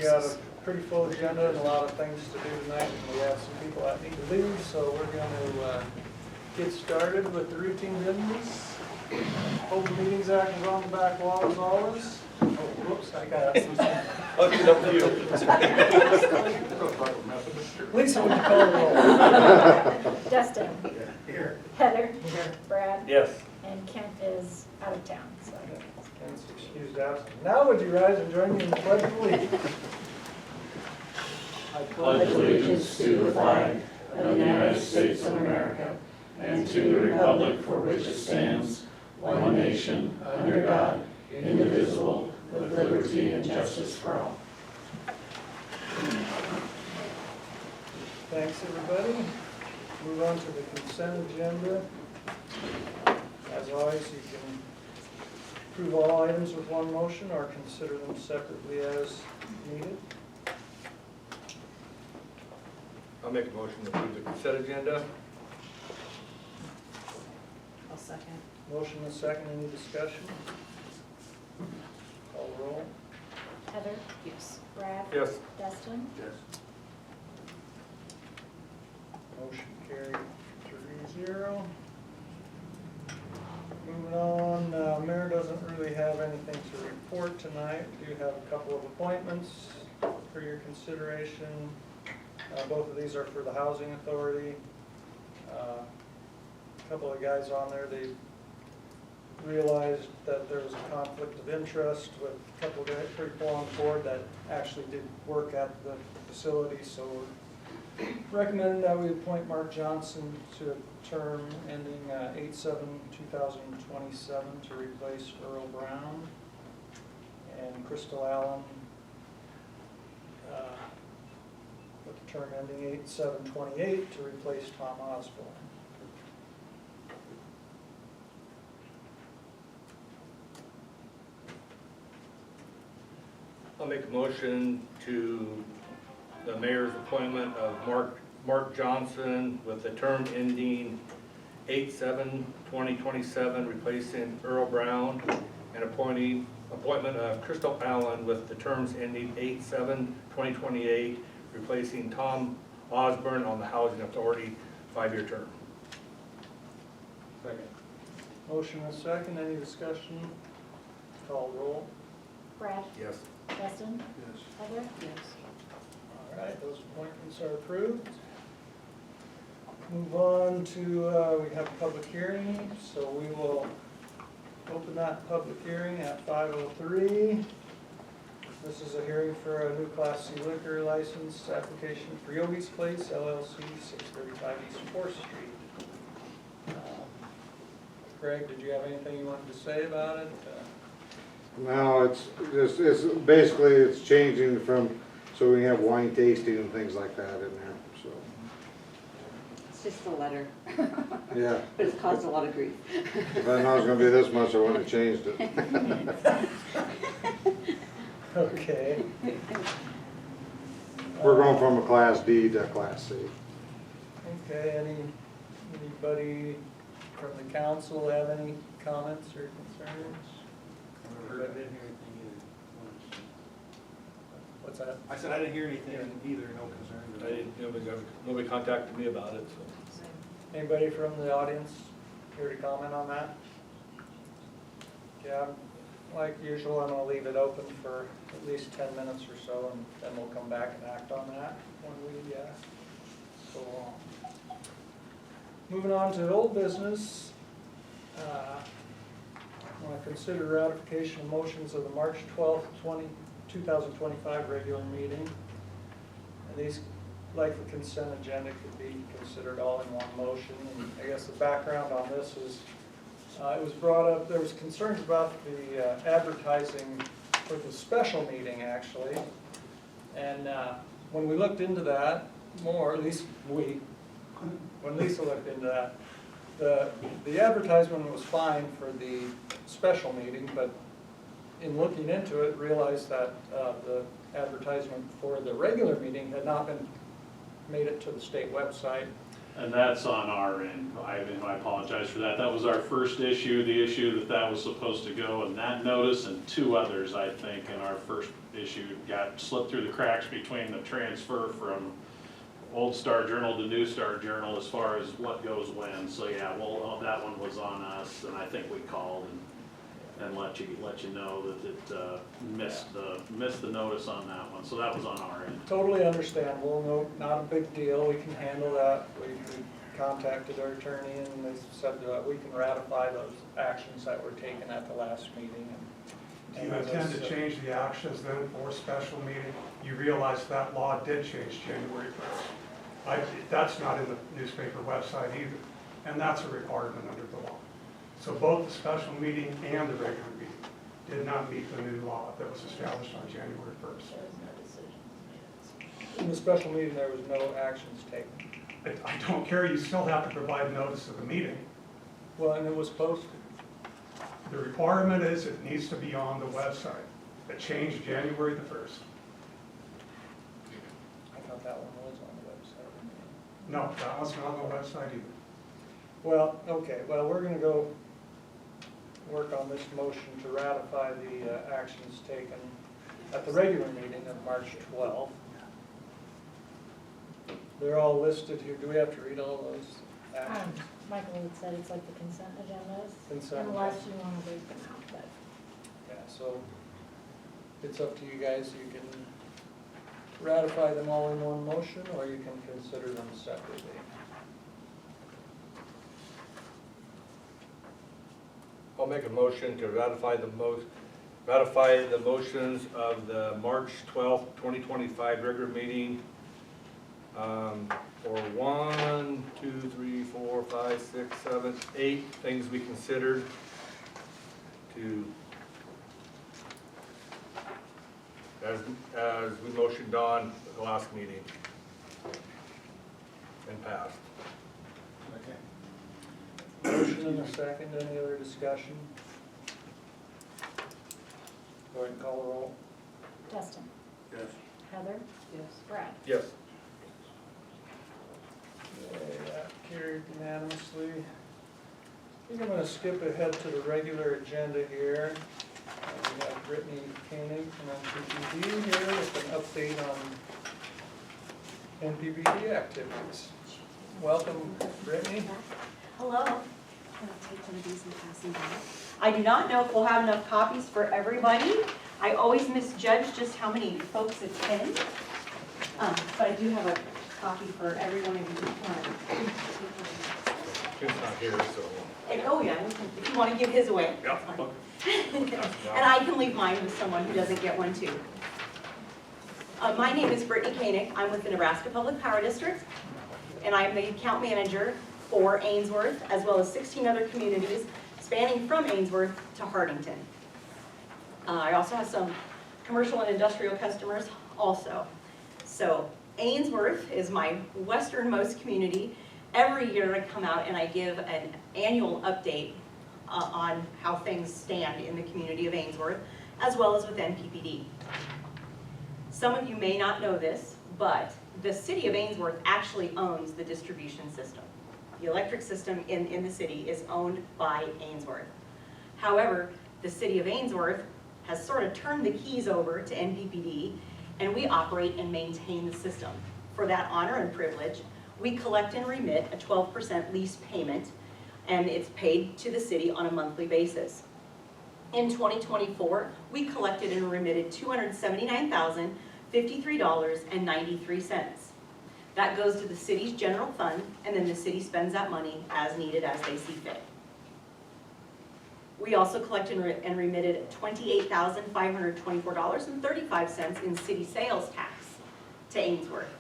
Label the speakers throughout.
Speaker 1: We got a pretty full agenda and a lot of things to do tonight, and we have some people that need to leave, so we're going to get started with the routine business. Open Meetings Act is on the back wall as always. Oh, whoops, I got some.
Speaker 2: I'll get up to you.
Speaker 1: Lisa, would you call the roll?
Speaker 3: Dustin.
Speaker 1: Here.
Speaker 3: Heather. Brad.
Speaker 2: Yes.
Speaker 3: And Kent is out of town, so.
Speaker 1: Kent's excused absent. Now would you rise and join me in the pledge of allegiance? I
Speaker 4: pledge allegiance to the flag of the United States of America and to the republic for which it stands, one nation, under God, indivisible, with liberty and justice for all.
Speaker 1: Thanks, everybody. Move on to the consent agenda. As always, you can approve all items with one motion or consider them separately as needed.
Speaker 2: I'll make a motion to approve the consent agenda.
Speaker 5: I'll second.
Speaker 1: Motion and second, any discussion? Call the roll.
Speaker 3: Heather.
Speaker 5: Yes.
Speaker 3: Brad.
Speaker 2: Yes.
Speaker 3: Dustin.
Speaker 2: Yes.
Speaker 1: Motion carried 3-0. Moving on, Mayor doesn't really have anything to report tonight. We do have a couple of appointments for your consideration. Both of these are for the Housing Authority. A couple of guys on there, they realized that there was a conflict of interest with a couple of guys, people on the board that actually did work at the facility, so we're recommending that we appoint Mark Johnson to a term ending 8/7/2027 to replace Earl Brown, and Crystal Allen with the term ending 8/7/28 to replace Tom Osborne.
Speaker 2: I'll make a motion to the mayor's appointment of Mark Johnson with the term ending 8/7/2027, replacing Earl Brown, and appointment of Crystal Allen with the terms ending 8/7/2028, replacing Tom Osborne on the Housing Authority 5-year term. Second.
Speaker 1: Motion and second, any discussion? Call roll.
Speaker 3: Brad.
Speaker 2: Yes.
Speaker 3: Dustin.
Speaker 2: Yes.
Speaker 3: Heather.
Speaker 5: Yes.
Speaker 1: All right, those appointments are approved. Move on to, we have a public hearing, so we will open that public hearing at 5:03. This is a hearing for a new Class C liquor license application for Yogi's Place LLC, 635 East 4th Street. Greg, did you have anything you wanted to say about it?
Speaker 6: No, it's basically, it's changing from, so we have wine tasting and things like that in there, so,
Speaker 5: It's just a letter,
Speaker 6: yeah.
Speaker 5: but it's caused a lot of grief.
Speaker 6: If I know it's gonna be this much, I wouldn't have changed it.
Speaker 1: Okay.
Speaker 6: We're going from a Class D to a Class C.
Speaker 1: Okay, anybody from the council have any comments or concerns?
Speaker 7: I didn't hear anything either.
Speaker 1: What's that?
Speaker 7: I said I didn't hear anything either, no concerns.
Speaker 2: I didn't, nobody contacted me about it, so.
Speaker 1: Anybody from the audience here to comment on that? Yeah, like usual, I'm gonna leave it open for at least 10 minutes or so, and then we'll come back and act on that when we go on. Moving on to old business. I want to consider ratification of motions of the March 12th, 2025 regular meeting. And these, like the consent agenda, could be considered all in one motion. And I guess the background on this is, it was brought up, there was concerns about the advertising for the special meeting, actually. And when we looked into that more, at least when Lisa looked into that, the advertisement was fine for the special meeting, but in looking into it, realized that the advertisement for the regular meeting had not been made it to the state website.
Speaker 4: And that's on our end. I apologize for that. That was our first issue, the issue that was supposed to go, and that notice and two others, I think, in our first issue got slipped through the cracks between the transfer from Old Star Journal to New Star Journal as far as what goes when. So yeah, well, that one was on us, and I think we called and let you know that it missed the notice on that one. So that was on our end.
Speaker 1: Totally understandable, no, not a big deal, we can handle that. We contacted our attorney and they said we can ratify those actions that were taken at the last meeting.
Speaker 8: Do you intend to change the actions then for special meeting? You realize that law did change January 1st. That's not in the newspaper website either, and that's a requirement under the law. So both the special meeting and the regular meeting did not meet the new law that was established on January 1st.
Speaker 3: There was no decision made.
Speaker 1: In the special meeting, there was no actions taken.
Speaker 8: I don't care, you still have to provide notice of the meeting.
Speaker 1: Well, and it was posted.
Speaker 8: The requirement is it needs to be on the website. It changed January the 1st.
Speaker 1: I thought that one was on the website.
Speaker 8: No, that was not on the website either.
Speaker 1: Well, okay, well, we're gonna go work on this motion to ratify the actions taken at the regular meeting of March 12th. They're all listed here. Do we have to read all those actions?
Speaker 3: Michael had said it's like the consent agendas,
Speaker 1: Consent
Speaker 3: unless you want to break them out, but.
Speaker 1: Yeah, so it's up to you guys. You can ratify them all in one motion, or you can consider them separately.
Speaker 2: I'll make a motion to ratify the motions of the March 12th, 2025 regular meeting for 1, 2, 3, 4, 5, 6, 7, 8 things we considered to, as we motioned on at the last meeting and passed.
Speaker 1: Motion and a second. Any other discussion? Go ahead and call the roll.
Speaker 3: Dustin?
Speaker 2: Yes.
Speaker 3: Heather?
Speaker 5: Yes.
Speaker 3: Brad?
Speaker 2: Yes.
Speaker 1: Okay, that carried unanimously. I think I'm gonna skip ahead to the regular agenda here. We have Brittany Koenig from NPPD here with an update on NPPD activities. Welcome, Brittany.
Speaker 9: Hello. I'm gonna take one of these and pass them back. I do not know if we'll have enough copies for everybody. I always misjudge just how many folks attend. But I do have a copy for everyone of you.
Speaker 2: Tim's not here, so.
Speaker 9: Oh yeah, if you want to give his away.
Speaker 2: Yeah.
Speaker 9: That's fine. And I can leave mine with someone who doesn't get one too. My name is Brittany Koenig. I'm with the Nebraska Public Power District, and I'm the account manager for Ainsworth, as well as 16 other communities spanning from Ainsworth to Hardington. I also have some commercial and industrial customers also. So Ainsworth is my westernmost community. Every year I come out and I give an annual update on how things stand in the community of Ainsworth, as well as with NPPD. Some of you may not know this, but the city of Ainsworth actually owns the distribution system. The electric system in the city is owned by Ainsworth. However, the city of Ainsworth has sort of turned the keys over to NPPD, and we operate and maintain the system. For that honor and privilege, we collect and remit a 12% lease payment, and it's paid to the city on a monthly basis. In 2024, we collected and remitted $279,053.93. That goes to the city's general fund, and then the city spends that money as needed as they see fit. We also collected and remitted $28,524.35 in city sales tax to Ainsworth.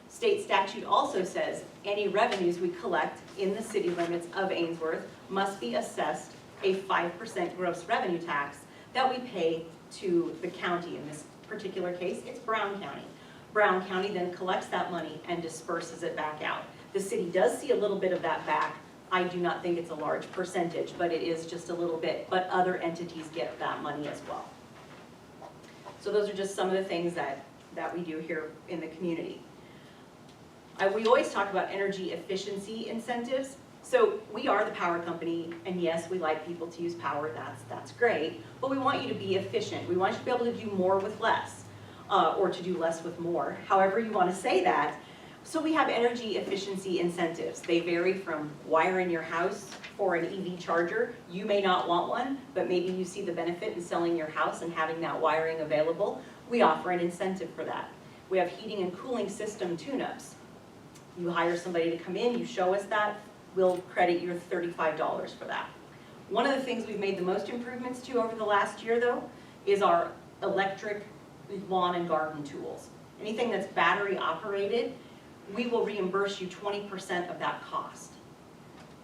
Speaker 9: State statute also says any revenues we collect in the city limits of Ainsworth must be assessed a 5% gross revenue tax that we pay to the county. In this particular case, it's Brown County. Brown County then collects that money and disperses it back out. The city does see a little bit of that back. I do not think it's a large percentage, but it is just a little bit, but other entities get that money as well. So those are just some of the things that we do here in the community. We always talk about energy efficiency incentives. So we are the power company, and yes, we like people to use power, that's great, but we want you to be efficient. We want you to be able to do more with less, or to do less with more, however you want to say that. So we have energy efficiency incentives. They vary from wiring your house for an EV charger. You may not want one, but maybe you see the benefit in selling your house and having that wiring available. We offer an incentive for that. We have heating and cooling system tune-ups. You hire somebody to come in, you show us that, we'll credit you $35 for that. One of the things we've made the most improvements to over the last year, though, is our electric lawn and garden tools. Anything that's battery operated, we will reimburse you 20% of that cost.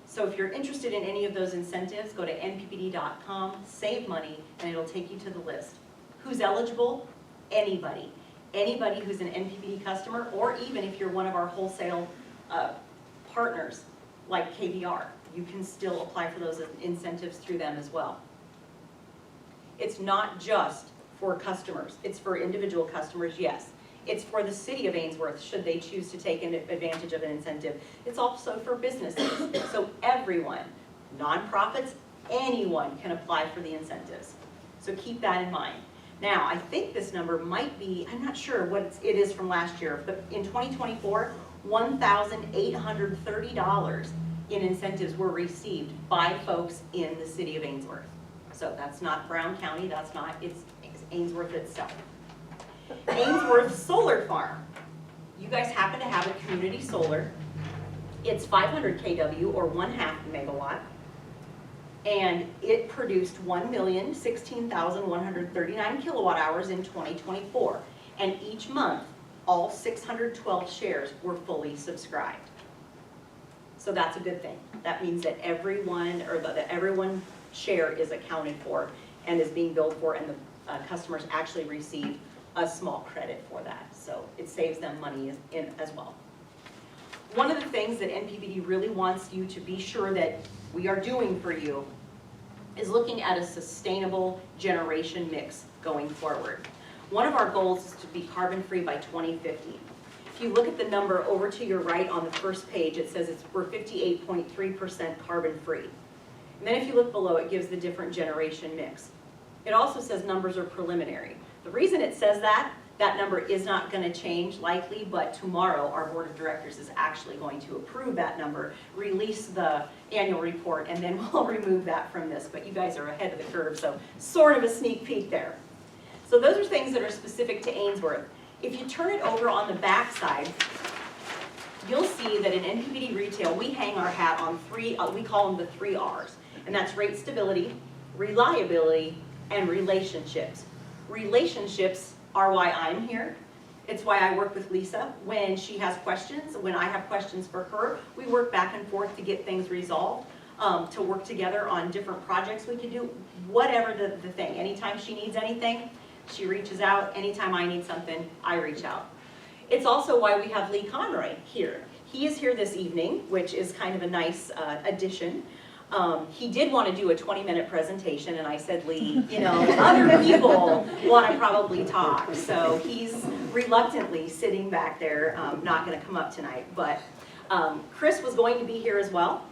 Speaker 9: So if you're interested in any of those incentives, go to nppd.com, save money, and it'll take you to the list. Who's eligible? Anybody. Anybody who's an NPPD customer, or even if you're one of our wholesale partners, like KBR, you can still apply for those incentives through them as well. It's not just for customers, it's for individual customers, yes. It's for the city of Ainsworth, should they choose to take advantage of an incentive. It's also for businesses, so everyone, nonprofits, anyone can apply for the incentives. So keep that in mind. Now, I think this number might be, I'm not sure what it is from last year, but in 2024, $1,830 in incentives were received by folks in the city of Ainsworth. So that's not Brown County, that's not, it's Ainsworth itself. Ainsworth Solar Farm. You guys happen to have a community solar. It's 500 kW or 1/2 megawatt. And it produced 1,016,139 kilowatt hours in 2024. And each month, all 612 shares were fully subscribed. So that's a good thing. That means that everyone, or that everyone share is accounted for and is being billed for, and the customers actually receive a small credit for that. So it saves them money in as well. One of the things that NPPD really wants you to be sure that we are doing for you is looking at a sustainable generation mix going forward. One of our goals is to be carbon-free by 2050. If you look at the number over to your right on the first page, it says we're 58.3% carbon-free. And then if you look below, it gives the different generation mix. It also says numbers are preliminary. The reason it says that number is not going to change likely, but tomorrow our board of directors is actually going to approve that number, release the annual report, and then we'll remove that from this. But you guys are ahead of the curve, so sort of a sneak peek there. So those are things that are specific to Ainsworth. If you turn it over on the back side, you'll see that in NPPD retail, we hang our hat on three, we call them the 3 R's, and that's rate stability, reliability, and relationships. Relationships are why I'm here. It's why I work with Lisa when she has questions, when I have questions for her. We work back and forth to get things resolved, to work together on different projects we can do, whatever the thing. Anytime she needs anything, she reaches out. Anytime I need something, I reach out. It's also why we have Lee Conroy here. He is here this evening, which is kind of a nice addition. He did want to do a 20-minute presentation, and I said, Lee, you know, other people want to probably talk. So he's reluctantly sitting back there, not going to come up tonight. But Chris was going to be here as well,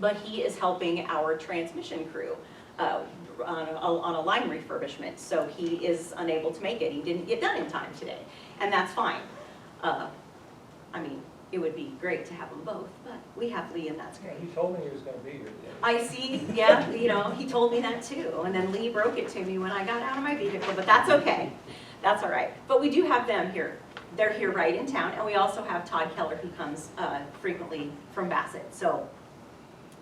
Speaker 9: but he is helping our transmission crew on a line refurbishment. So he is unable to make it. He didn't get done in time today, and that's fine. I mean, it would be great to have them both, but we have Lee, and that's great.
Speaker 1: He told me he was gonna be here today.
Speaker 9: I see, yeah, you know, he told me that too, and then Lee broke it to me when I got out of my vehicle, but that's okay. That's all right. But we do have them here. They're here right in town, and we also have Todd Keller, who comes frequently from Bassett. So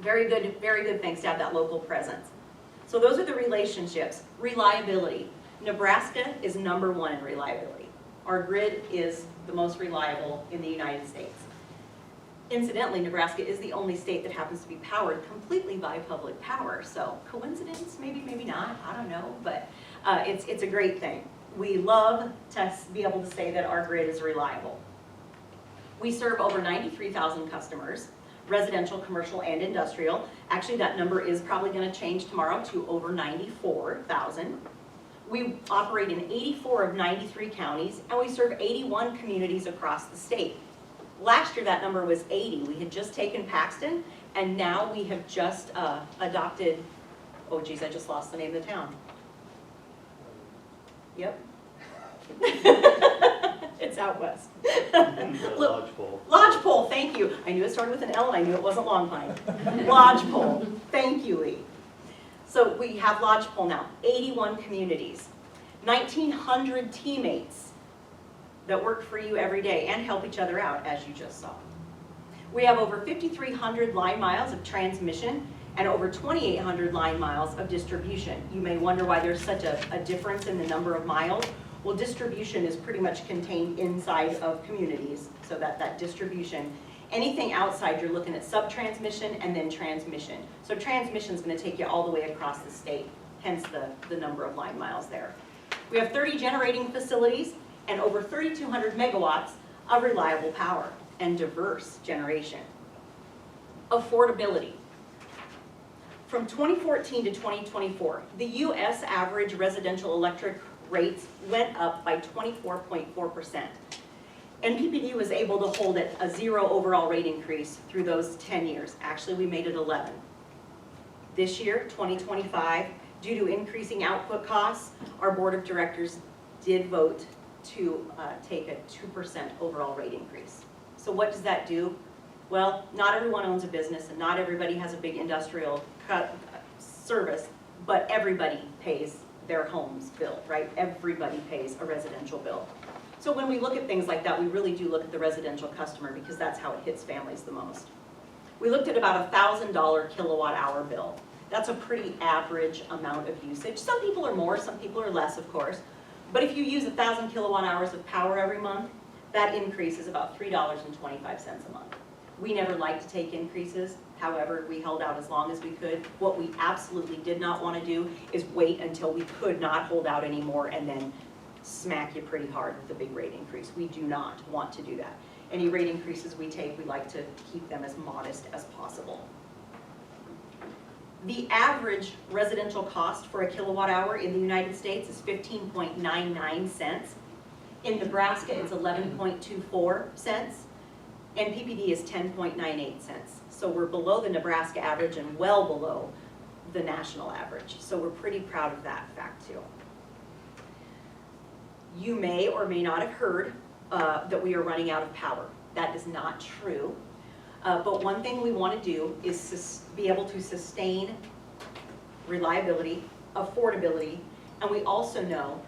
Speaker 9: very good things to have that local presence. So those are the relationships. Reliability. Nebraska is #1 in reliability. Our grid is the most reliable in the United States. Incidentally, Nebraska is the only state that happens to be powered completely by public power. So coincidence? Maybe, maybe not. I don't know. But it's a great thing. We love to be able to say that our grid is reliable. We serve over 93,000 customers, residential, commercial, and industrial. Actually, that number is probably going to change tomorrow to over 94,000. We operate in 84 of 93 counties, and we serve 81 communities across the state. Last year, that number was 80. We had just taken Paxton, and now we have just adopted, oh geez, I just lost the name of the town. Yep. It's out west.
Speaker 7: Lodgepole.
Speaker 9: Lodgepole, thank you. I knew it started with an L and I knew it wasn't Long Pine. Lodgepole, thank you, Lee. So we have Lodgepole now, 81 communities, 1,900 teammates that work for you every day and help each other out, as you just saw. We have over 5,300 line miles of transmission and over 2,800 line miles of distribution. You may wonder why there's such a difference in the number of miles. Well, distribution is pretty much contained inside of communities, so that distribution. Anything outside, you're looking at sub-transmission and then transmission. So transmission is going to take you all the way across the state, hence the number of line miles there. We have 30 generating facilities and over 3,200 megawatts of reliable power and diverse generation. Affordability. From 2014 to 2024, the U.S. average residential electric rates went up by 24.4%. And PPD was able to hold at a 0 overall rate increase through those 10 years. Actually, we made it 11. This year, 2025, due to increasing output costs, our board of directors did vote to take a 2% overall rate increase. So what does that do? Well, not everyone owns a business and not everybody has a big industrial service, but everybody pays their home's bill, right? Everybody pays a residential bill. So when we look at things like that, we really do look at the residential customer because that's how it hits families the most. We looked at about a $1,000 kilowatt hour bill. That's a pretty average amount of usage. Some people are more, some people are less, of course. But if you use 1,000 kilowatt hours of power every month, that increase is about $3.25 a month. We never like to take increases. However, we held out as long as we could. What we absolutely did not want to do is wait until we could not hold out anymore and then smack you pretty hard with a big rate increase. We do not want to do that. Any rate increases we take, we like to keep them as modest as possible. The average residential cost for a kilowatt hour in the United States is 15.99 cents. In Nebraska, it's 11.24 cents. And PPD is 10.98 cents. So we're below the Nebraska average and well below the national average. So we're pretty proud of that fact too. You may or may not have heard that we are running out of power. That is not true. But one thing we want to do is be able to sustain reliability, affordability, and we also know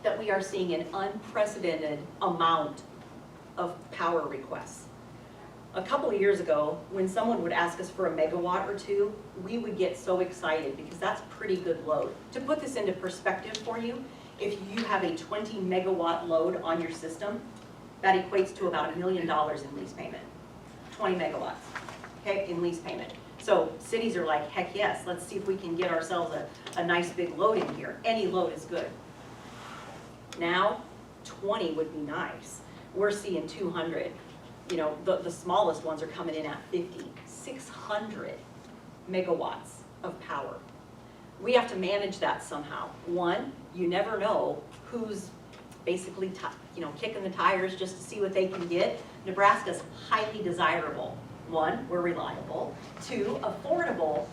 Speaker 9: that we are seeing an unprecedented amount of power requests. A couple of years ago, when someone would ask us for a megawatt or two, we would get so excited because that's pretty good load. To put this into perspective for you, if you have a 20 megawatt load on your system, that equates to about $1 million in lease payment. 20 megawatts, okay, in lease payment. So cities are like, heck yes, let's see if we can get ourselves a nice big load in here. Any load is good. Now, 20 would be nice. We're seeing 200. You know, the smallest ones are coming in at 50, 600 megawatts of power. We have to manage that somehow. One, you never know who's basically kicking the tires just to see what they can get. Nebraska's highly desirable. One, we're reliable. Two, affordable.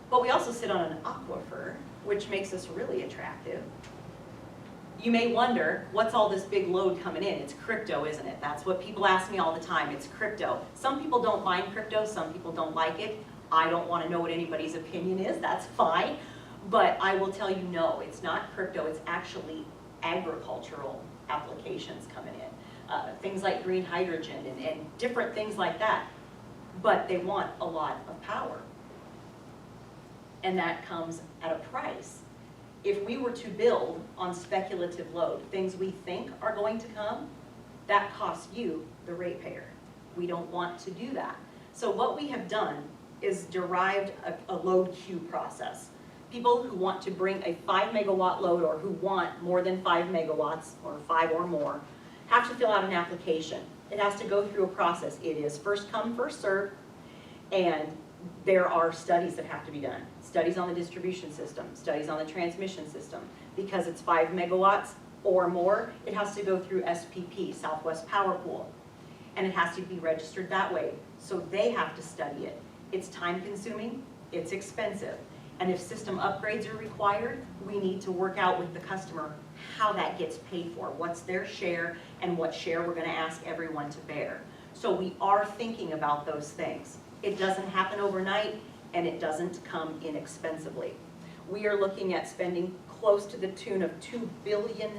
Speaker 9: But we also sit on an aquifer, which makes us really attractive. You may wonder, what's all this big load coming in? It's crypto, isn't it? That's what people ask me all the time. It's crypto. Some people don't mind crypto. Some people don't like it. I don't want to know what anybody's opinion is. That's fine. But I will tell you, no, it's not crypto. It's actually agricultural applications coming in. Things like green hydrogen and different things like that. But they want a lot of power. And that comes at a price. If we were to build on speculative load, things we think are going to come, that costs you, the ratepayer. We don't want to do that. So what we have done is derived a load queue process. People who want to bring a 5 megawatt load or who want more than 5 megawatts or 5 or more have to fill out an application. It has to go through a process. It is first come, first served, and there are studies that have to be done. Studies on the distribution system, studies on the transmission system. Because it's 5 megawatts or more, it has to go through SPP, Southwest Power Pool. and it has to be registered that way. So they have to study it. It's time consuming, it's expensive. And if system upgrades are required, we need to work out with the customer how that gets paid for, what's their share, and what share we're gonna ask everyone to bear. So we are thinking about those things. It doesn't happen overnight, and it doesn't come inexpensively. We are looking at spending close to the tune of $2 billion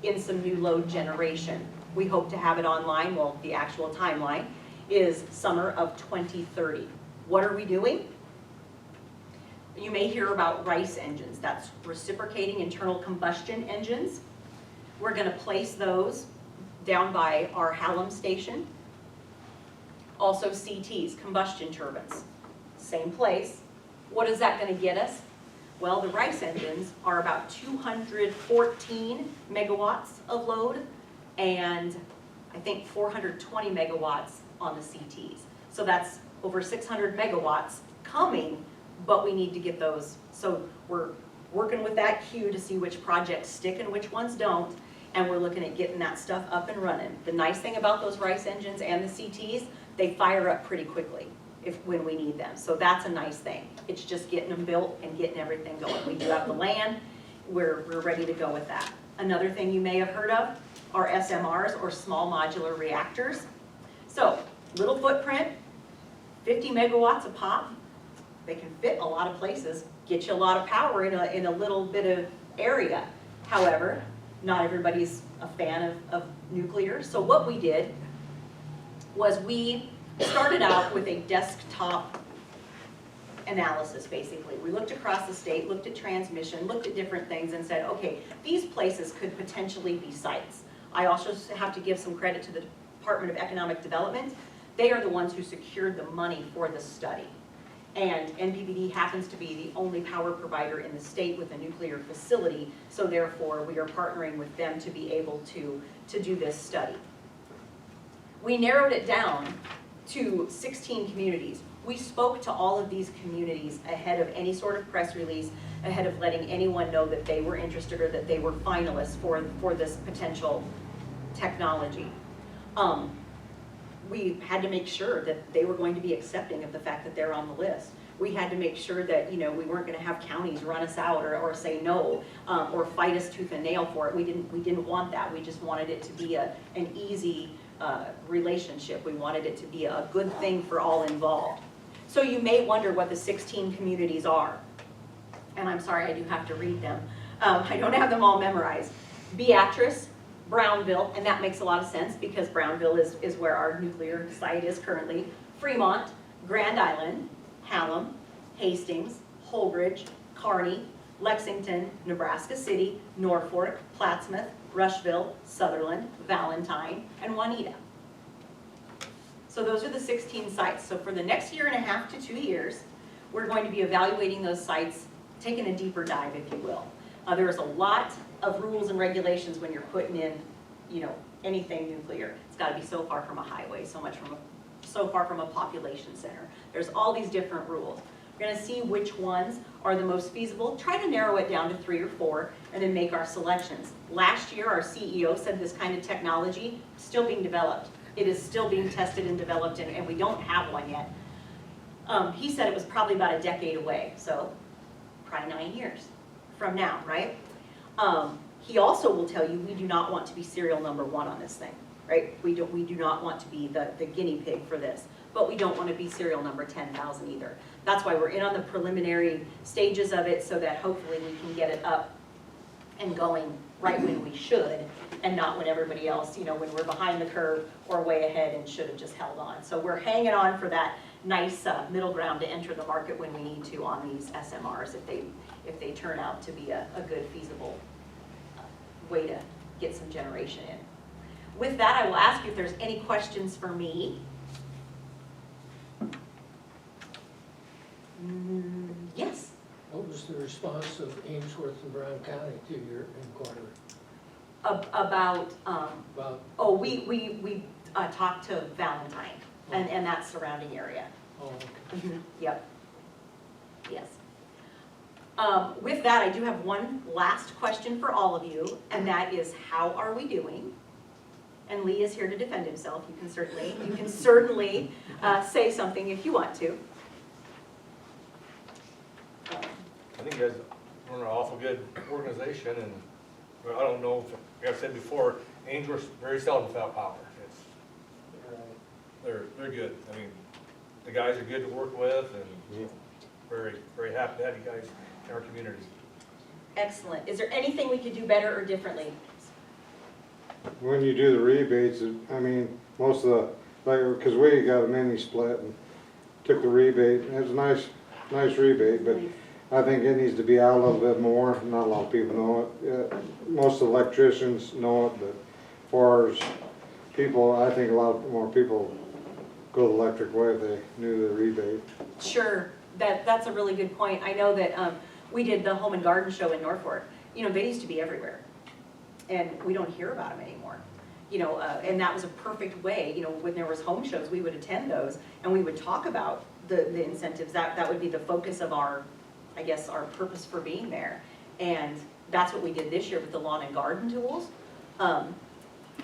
Speaker 9: in some new load generation. We hope to have it online, well, the actual timeline is summer of 2030. What are we doing? You may hear about RICE engines, that's reciprocating internal combustion engines. We're gonna place those down by our Hallam station. Also CTs, combustion turbines, same place. What is that gonna get us? Well, the RICE engines are about 214 megawatts of load and I think 420 megawatts on the CTs. So that's over 600 megawatts coming, but we need to get those. So we're working with that queue to see which projects stick and which ones don't, and we're looking at getting that stuff up and running. The nice thing about those RICE engines and the CTs, they fire up pretty quickly when we need them. So that's a nice thing. It's just getting them built and getting everything going. We do have the land, we're ready to go with that. Another thing you may have heard of are SMRs, or small modular reactors. So, little footprint, 50 megawatts a pop. They can fit a lot of places, get you a lot of power in a little bit of area. However, not everybody's a fan of nuclear. So what we did was we started out with a desktop analysis, basically. We looked across the state, looked at transmission, looked at different things and said, okay, these places could potentially be sites. I also have to give some credit to the Department of Economic Development. They are the ones who secured the money for the study. And NPPD happens to be the only power provider in the state with a nuclear facility, so therefore we are partnering with them to be able to do this study. We narrowed it down to 16 communities. We spoke to all of these communities ahead of any sort of press release, ahead of letting anyone know that they were interested or that they were finalists for this potential technology. We had to make sure that they were going to be accepting of the fact that they're on the list. We had to make sure that, you know, we weren't going to have counties run us out or say no, or fight us tooth and nail for it. We didn't want that. We just wanted it to be an easy relationship. We wanted it to be a good thing for all involved. So you may wonder what the 16 communities are. And I'm sorry, I do have to read them. I don't have them all memorized. Beatrice, Brownville, and that makes a lot of sense because Brownville is where our nuclear site is currently. Fremont, Grand Island, Hallam, Hastings, Holdridge, Kearney, Lexington, Nebraska City, Norfolk, Plattsmouth, Rushville, Sutherland, Valentine, and Juanita. So those are the 16 sites. So for the next 1.5 to 2 years, we're going to be evaluating those sites, taking a deeper dive, if you will. There's a lot of rules and regulations when you're putting in, you know, anything nuclear. It's got to be so far from a highway, so far from a population center. There's all these different rules. We're going to see which ones are the most feasible, try to narrow it down to 3 or 4, and then make our selections. Last year, our CEO said this kind of technology is still being developed. It is still being tested and developed, and we don't have one yet. He said it was probably about a decade away, so probably 9 years from now, right? He also will tell you we do not want to be serial number 1 on this thing, right? We do not want to be the guinea pig for this, but we don't want to be serial number 10,000 either. That's why we're in on the preliminary stages of it so that hopefully we can get it up and going right when we should and not when everybody else, you know, when we're behind the curve or way ahead and should have just held on. So we're hanging on for that nice middle ground to enter the market when we need to on these SMRs if they turn out to be a good feasible way to get some generation in. With that, I will ask you if there's any questions for me. Yes?
Speaker 10: What was the response of Ainsworth and Brown County to your inquiry?
Speaker 9: About,
Speaker 10: About,
Speaker 9: oh, we talked to Valentine and that surrounding area.
Speaker 10: oh, okay.
Speaker 9: Yep. Yes. With that, I do have one last question for all of you, and that is, how are we doing? and Lee is here to defend himself. You can certainly say something if you want to.
Speaker 2: I think you guys run an awful good organization, and well, I don't know, like I said before, Ainsworth's very seldom without power. It's, they're good. I mean, the guys are good to work with, and very, very happy to have you guys in our community.
Speaker 9: Excellent. Is there anything we could do better or differently?
Speaker 6: When you do the rebates, I mean, most of the, like, cause we got a mini split and took the rebate, and it was a nice rebate, but I think it needs to be out a little bit more. Not a lot of people know it. Most electricians know it, but as far as people, I think a lot more people go the electric way if they knew the rebate.
Speaker 9: Sure, that's a really good point. I know that we did the Home and Garden Show in Norfolk. You know, they used to be everywhere, and we don't hear about them anymore. You know, and that was a perfect way, you know, when there was home shows, we would attend those, and we would talk about the incentives. That would be the focus of our, I guess, our purpose for being there. And that's what we did this year with the lawn and garden tools.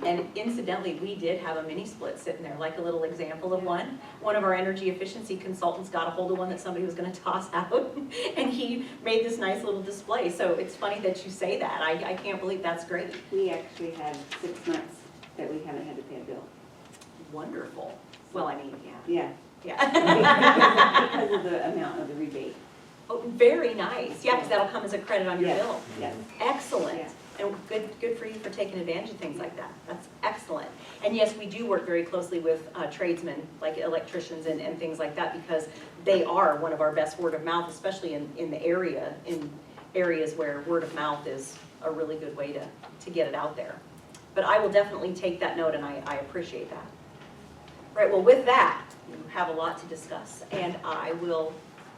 Speaker 9: And incidentally, we did have a mini split sitting there, like a little example of one. One of our energy efficiency consultants got a hold of one that somebody was gonna toss out, and he made this nice little display. So it's funny that you say that. I can't believe that's great.
Speaker 5: We actually had 6 months that we haven't had to pay a bill.
Speaker 9: Wonderful. Well, I mean, yeah.
Speaker 5: Yeah,
Speaker 9: Yeah.
Speaker 5: because of the amount of the rebate.
Speaker 9: Oh, very nice. Yeah, because that'll come as a credit on your
Speaker 5: Yes.
Speaker 9: bill.
Speaker 5: Yes.
Speaker 9: Excellent.
Speaker 5: Yeah.
Speaker 9: And good for you for taking advantage of things like that. That's excellent. And yes, we do work very closely with tradesmen, like electricians and things like that, because they are one of our best word of mouth, especially in the area, in areas where word of mouth is a really good way to get it out there. But I will definitely take that note, and I appreciate that. Right, well, with that, you have a lot to discuss, and I will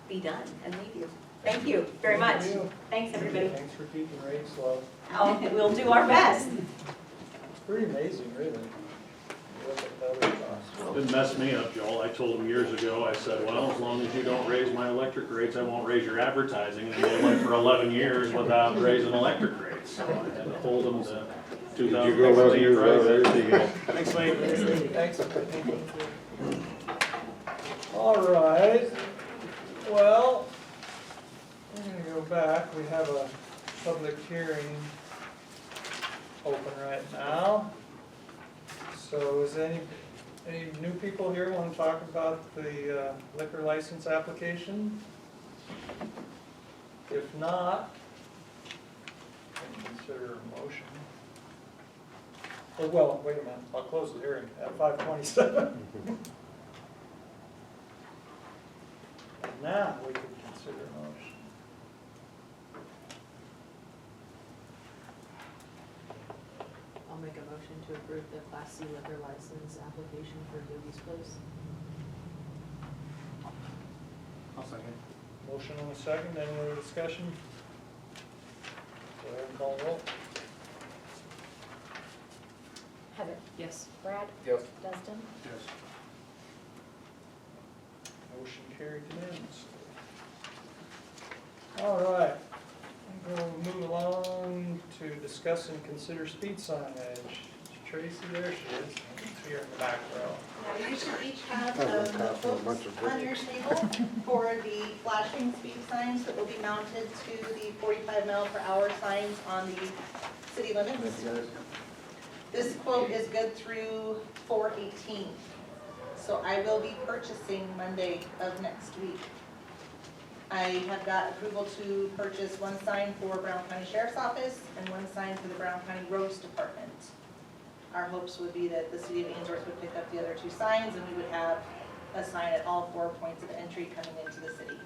Speaker 9: be done and leave you. Thank you very much.
Speaker 1: Thank you.
Speaker 9: Thanks, everybody.
Speaker 1: Thanks for keeping rates low.
Speaker 9: Oh, we'll do our best.
Speaker 1: It's pretty amazing, really. You look at the other costs.
Speaker 7: It messed me up, Joel. I told him years ago, I said, well, as long as you don't raise my electric rates, I won't raise your advertising. And they went for 11 years without raising electric rates. So I had to hold them to
Speaker 6: Did you go 11
Speaker 7: 2016
Speaker 6: years
Speaker 7: prices.
Speaker 6: without
Speaker 7: Thanks, mate.
Speaker 1: Thanks. All right, well, we're gonna go back. We have a public hearing open right now. So is any new people here want to talk about the liquor license application? If not, I can consider a motion. Oh, well, wait a minute, I'll close the hearing at 5:27. Now we can consider a motion.
Speaker 11: I'll make a motion to approve the Class C liquor license application for Yogi's Place.
Speaker 7: I'll second.
Speaker 1: Motion on the second, any other discussion? Go ahead and call roll.
Speaker 3: Heather,
Speaker 11: Yes.
Speaker 3: Brad,
Speaker 2: Yes.
Speaker 3: Dustin,
Speaker 7: Yes.
Speaker 1: Motion carried unanimously. All right, we'll move along to discuss and consider speed signage. Tracy, there she is, here in the back row.
Speaker 12: Now, you should each have
Speaker 6: I've got a bunch
Speaker 12: notebooks
Speaker 6: of
Speaker 12: on your table for the flashing speed signs that will be mounted to the 45 mph signs on the city limits. This quote is good through 4/18. So I will be purchasing Monday of next week. I have got approval to purchase one sign for Brown County Sheriff's Office and one sign for the Brown County Roads Department. Our hopes would be that the city of Ainsworth would pick up the other 2 signs, and we would have a sign at all 4 points of entry coming into the city.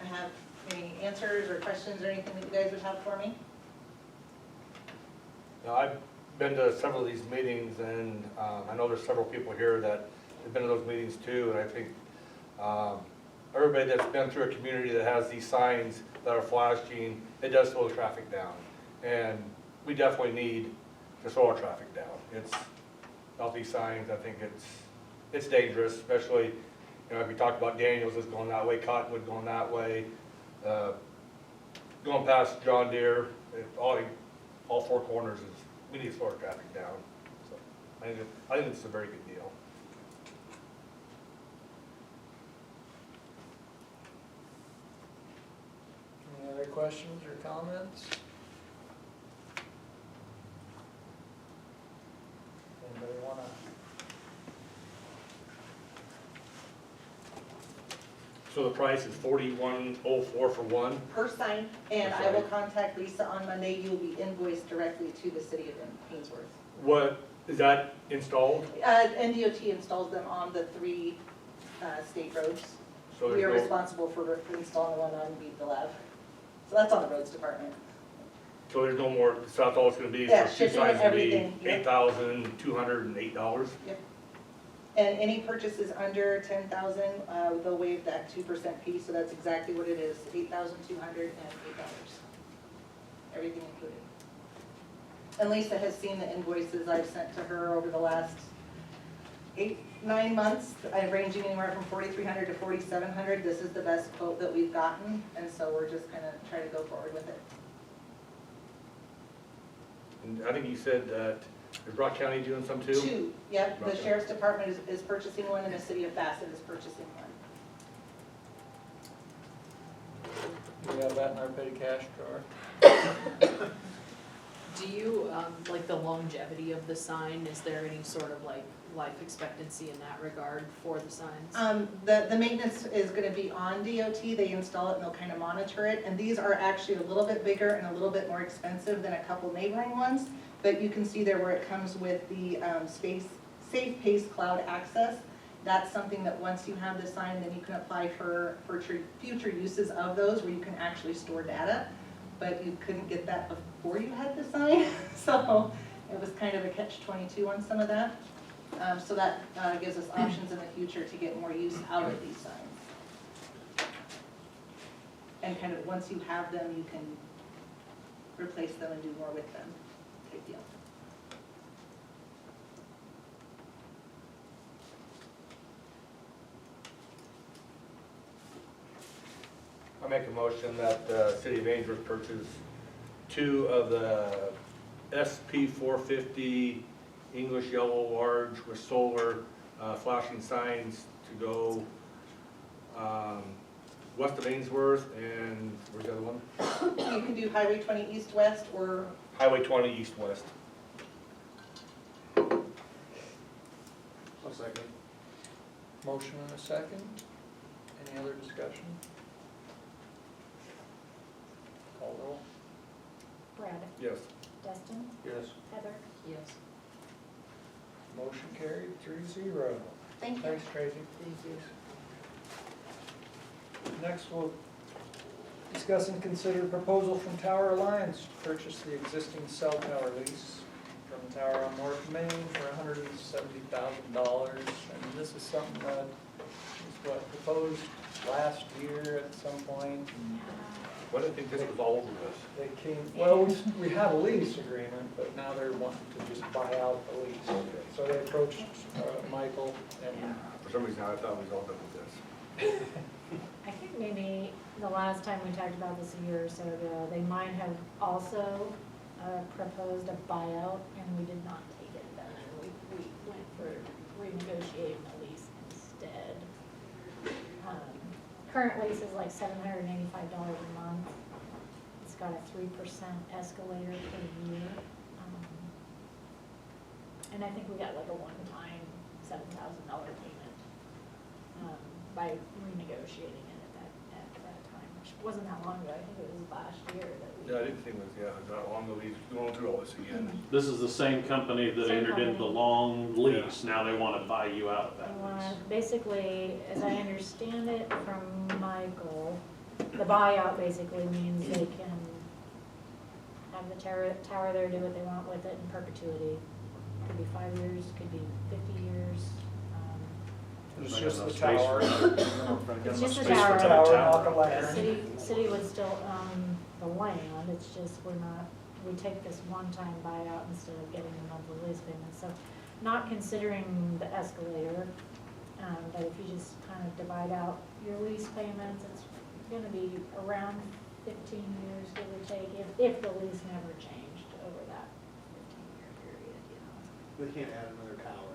Speaker 12: I have any answers or questions or anything that you guys would have for me?
Speaker 2: Now, I've been to several of these meetings, and I know there's several people here that have been to those meetings too, and I think everybody that's been through a community that has these signs that are flashing, it does slow the traffic down. And we definitely need to slow our traffic down. It's, without these signs, I think it's dangerous, especially, you know, if we talked about Daniels is going that way, Cottonwood going that way, going past John Deere, all all four corners is, we need to slow our traffic down. So I think it's a very good deal.
Speaker 1: Any other questions or comments? Anybody wanna?
Speaker 2: So the price is $41.04 for one?
Speaker 12: Per sign, and I will contact Lisa on Monday. You will be invoiced directly to the city of Ainsworth.
Speaker 2: What, is that installed?
Speaker 12: NDOT installs them on the 3 state roads.
Speaker 2: So
Speaker 12: We are
Speaker 2: there's no,
Speaker 12: responsible for installing one on Beat the Lab. So that's on the roads department.
Speaker 2: so there's no more, so that's all it's gonna be,
Speaker 12: Yeah,
Speaker 2: for 2
Speaker 12: shipping and
Speaker 2: signs gonna be
Speaker 12: everything, yep.
Speaker 2: $8,208?
Speaker 12: And any purchases under 10,000, they'll waive that 2% fee, so that's exactly what it is, $8,208. Everything included. And Lisa has seen the invoices I've sent to her over the last 8-9 months, ranging anywhere from $4,300 to $4,700. This is the best quote that we've gotten, and so we're just gonna try to go forward with it.
Speaker 2: And I think you said that, is Rock County doing some too?
Speaker 12: 2, yeah, the
Speaker 2: Okay.
Speaker 12: sheriff's department is purchasing one, and the city of Bassett is purchasing one.
Speaker 1: We have that in our petty cash drawer.
Speaker 11: Do you, like the longevity of the sign, is there any sort of like life expectancy in that regard for the signs?
Speaker 12: The maintenance is gonna be on DOT, they install it and they'll kind of monitor it, and these are actually a little bit bigger and a little bit more expensive than a couple neighboring ones, but you can see there where it comes with the Safe Pace Cloud Access. That's something that once you have the sign, then you can apply for future uses of those where you can actually store data, but you couldn't get that before you had the sign, so it was kind of a catch-22 on some of that. So that gives us options in the future to get more use out of these signs. And kind of once you have them, you can replace them and do more with them, type deal.
Speaker 2: I make a motion that the city of Ainsworth purchase 2 of the SP 450 English yellow large with solar flashing signs to go west of Ainsworth and, where's the other one?
Speaker 12: You can do Highway 20 east-west or
Speaker 2: Highway 20 east-west.
Speaker 7: I'll second.
Speaker 1: Motion and a second. Any other discussion? Call roll.
Speaker 3: Brad,
Speaker 2: Yes.
Speaker 3: Dustin,
Speaker 1: Yes.
Speaker 3: Heather,
Speaker 11: Yes,
Speaker 1: Motion carried 3-0.
Speaker 12: thank you.
Speaker 1: Thanks, Tracy.
Speaker 11: thank you.
Speaker 1: Next, we'll discuss and consider proposal from Tower Alliance to purchase the existing cell tower lease from Tower on North Main for $170,000. And this is something that was proposed last year at some point. And
Speaker 2: What do you think this was all over with?
Speaker 1: they came, well, we had a lease agreement, but now they're wanting to just buy out the lease. So they approached Michael and
Speaker 2: For some reason, I thought we was all done with this.
Speaker 3: I think maybe the last time we talked about this a year or so ago, they might have also proposed a buyout, and we did not take it then. We went for renegotiating the lease instead. Current lease is like $785 a month. It's got a 3% escalator per year. And I think we got like a one-time $7,000 payment by renegotiating it at that time, which wasn't that long ago. I think it was last year that we.
Speaker 2: Yeah, I didn't think it was, yeah, not long ago, we going through all this again.
Speaker 7: This is the same company that
Speaker 3: Same
Speaker 7: entered into the
Speaker 3: company.
Speaker 7: long lease, now they wanna buy you out of that
Speaker 3: They wanna,
Speaker 7: lease.
Speaker 3: basically, as I understand it from Michael, the buyout basically means they can have the tower there, do what they want with it in perpetuity. Could be 5 years, could be 50 years.
Speaker 1: it's
Speaker 7: Like
Speaker 1: just
Speaker 7: on
Speaker 1: the
Speaker 7: the space
Speaker 1: tower.
Speaker 3: It's just the
Speaker 1: Space for
Speaker 3: tower.
Speaker 1: tower, not the
Speaker 3: The
Speaker 1: lantern.
Speaker 3: city would still own the land, it's just we take this one-time buyout instead of getting a monthly lease payment. So not considering the escalator, but if you just kind of divide out your lease payments, it's gonna be around 15 years, give or take, if the lease never changed over
Speaker 13: They can't add another tower,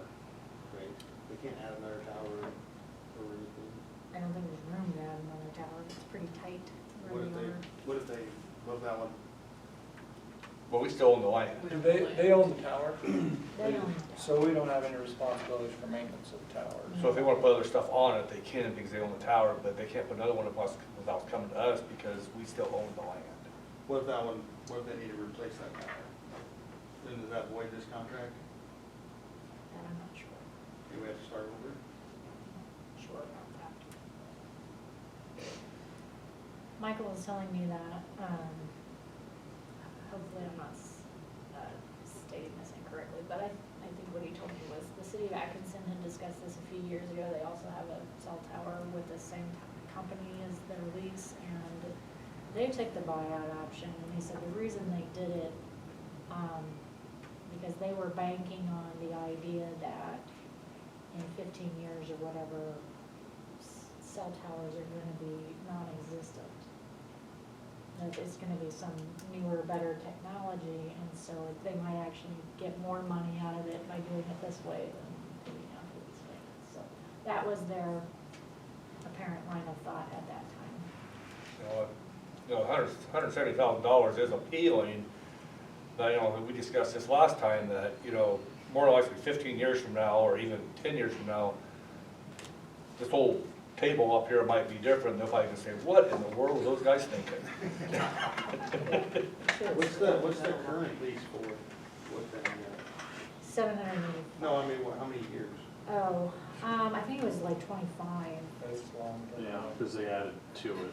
Speaker 13: right? They can't add another tower or anything.
Speaker 3: I don't think there's room to add another tower, it's pretty tight where they are.
Speaker 13: What if that one?
Speaker 2: But we still own the land.
Speaker 11: We don't
Speaker 1: They
Speaker 11: really-
Speaker 1: own the tower,
Speaker 3: They own the tower.
Speaker 1: so we don't have any responsibilities for maintenance of the tower.
Speaker 2: So if they wanna put other stuff on it, they can because they own the tower, but they can't put another one of us without coming to us because we still own the land.
Speaker 13: What if they need to replace that tower? Then does that void this contract?
Speaker 3: That I'm not sure,
Speaker 13: Do we have to start over?
Speaker 3: sure about that. Michael was telling me that, hopefully I'm not stating this incorrectly, but I think what he told me was the city of Atkinson had discussed this a few years ago. They also have a cell tower with the same company as their lease, and they took the buyout option, and he said the reason they did it, because they were banking on the idea that in 15 years or whatever, cell towers are gonna be non-existent. That it's gonna be some newer, better technology, and so they might actually get more money out of it by doing it this way than putting out these payments. So that was their apparent line of thought at that time.
Speaker 2: $170,000 is appealing, but, we discussed this last time that, more likely 15 years from now, or even 10 years from now, this whole table up here might be different. They'll probably say, what in the world were those guys thinking?
Speaker 13: What's the current lease for? What's that?
Speaker 3: 780.
Speaker 13: No, I mean, how many years?
Speaker 3: Oh, I think it was like 25,
Speaker 1: It's long. but-
Speaker 7: Yeah, because they added to it.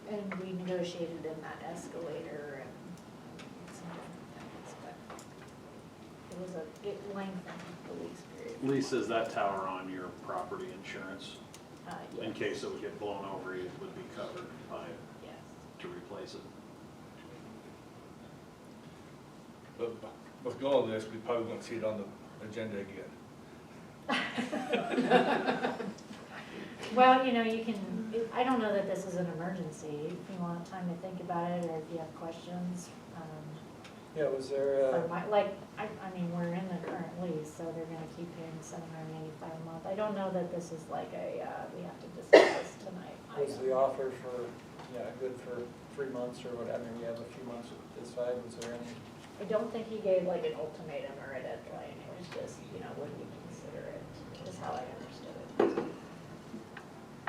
Speaker 3: and we negotiated in that escalator and some different things, but it lengthened the lease period.
Speaker 7: Leases that tower on your property insurance. In
Speaker 3: Yes.
Speaker 7: case it would get blown over, it would be covered by,
Speaker 3: Yes.
Speaker 7: to replace it.
Speaker 2: But with going this, we probably won't see it on the agenda again.
Speaker 3: Well, you can, I don't know that this is an emergency, if you want time to think about it, or if you have questions.
Speaker 1: Yeah, was there,
Speaker 3: I mean, we're in the current lease, so they're gonna keep paying $785 a month. I don't know that this is like we have to discuss this tonight. I
Speaker 1: was
Speaker 3: don't
Speaker 1: the
Speaker 3: know.
Speaker 1: offer for, good for 3 months or whatever, we have a few months to decide, was there any?
Speaker 3: I don't think he gave like an ultimatum or a deadline, it was just, would we consider it, is how I understood it.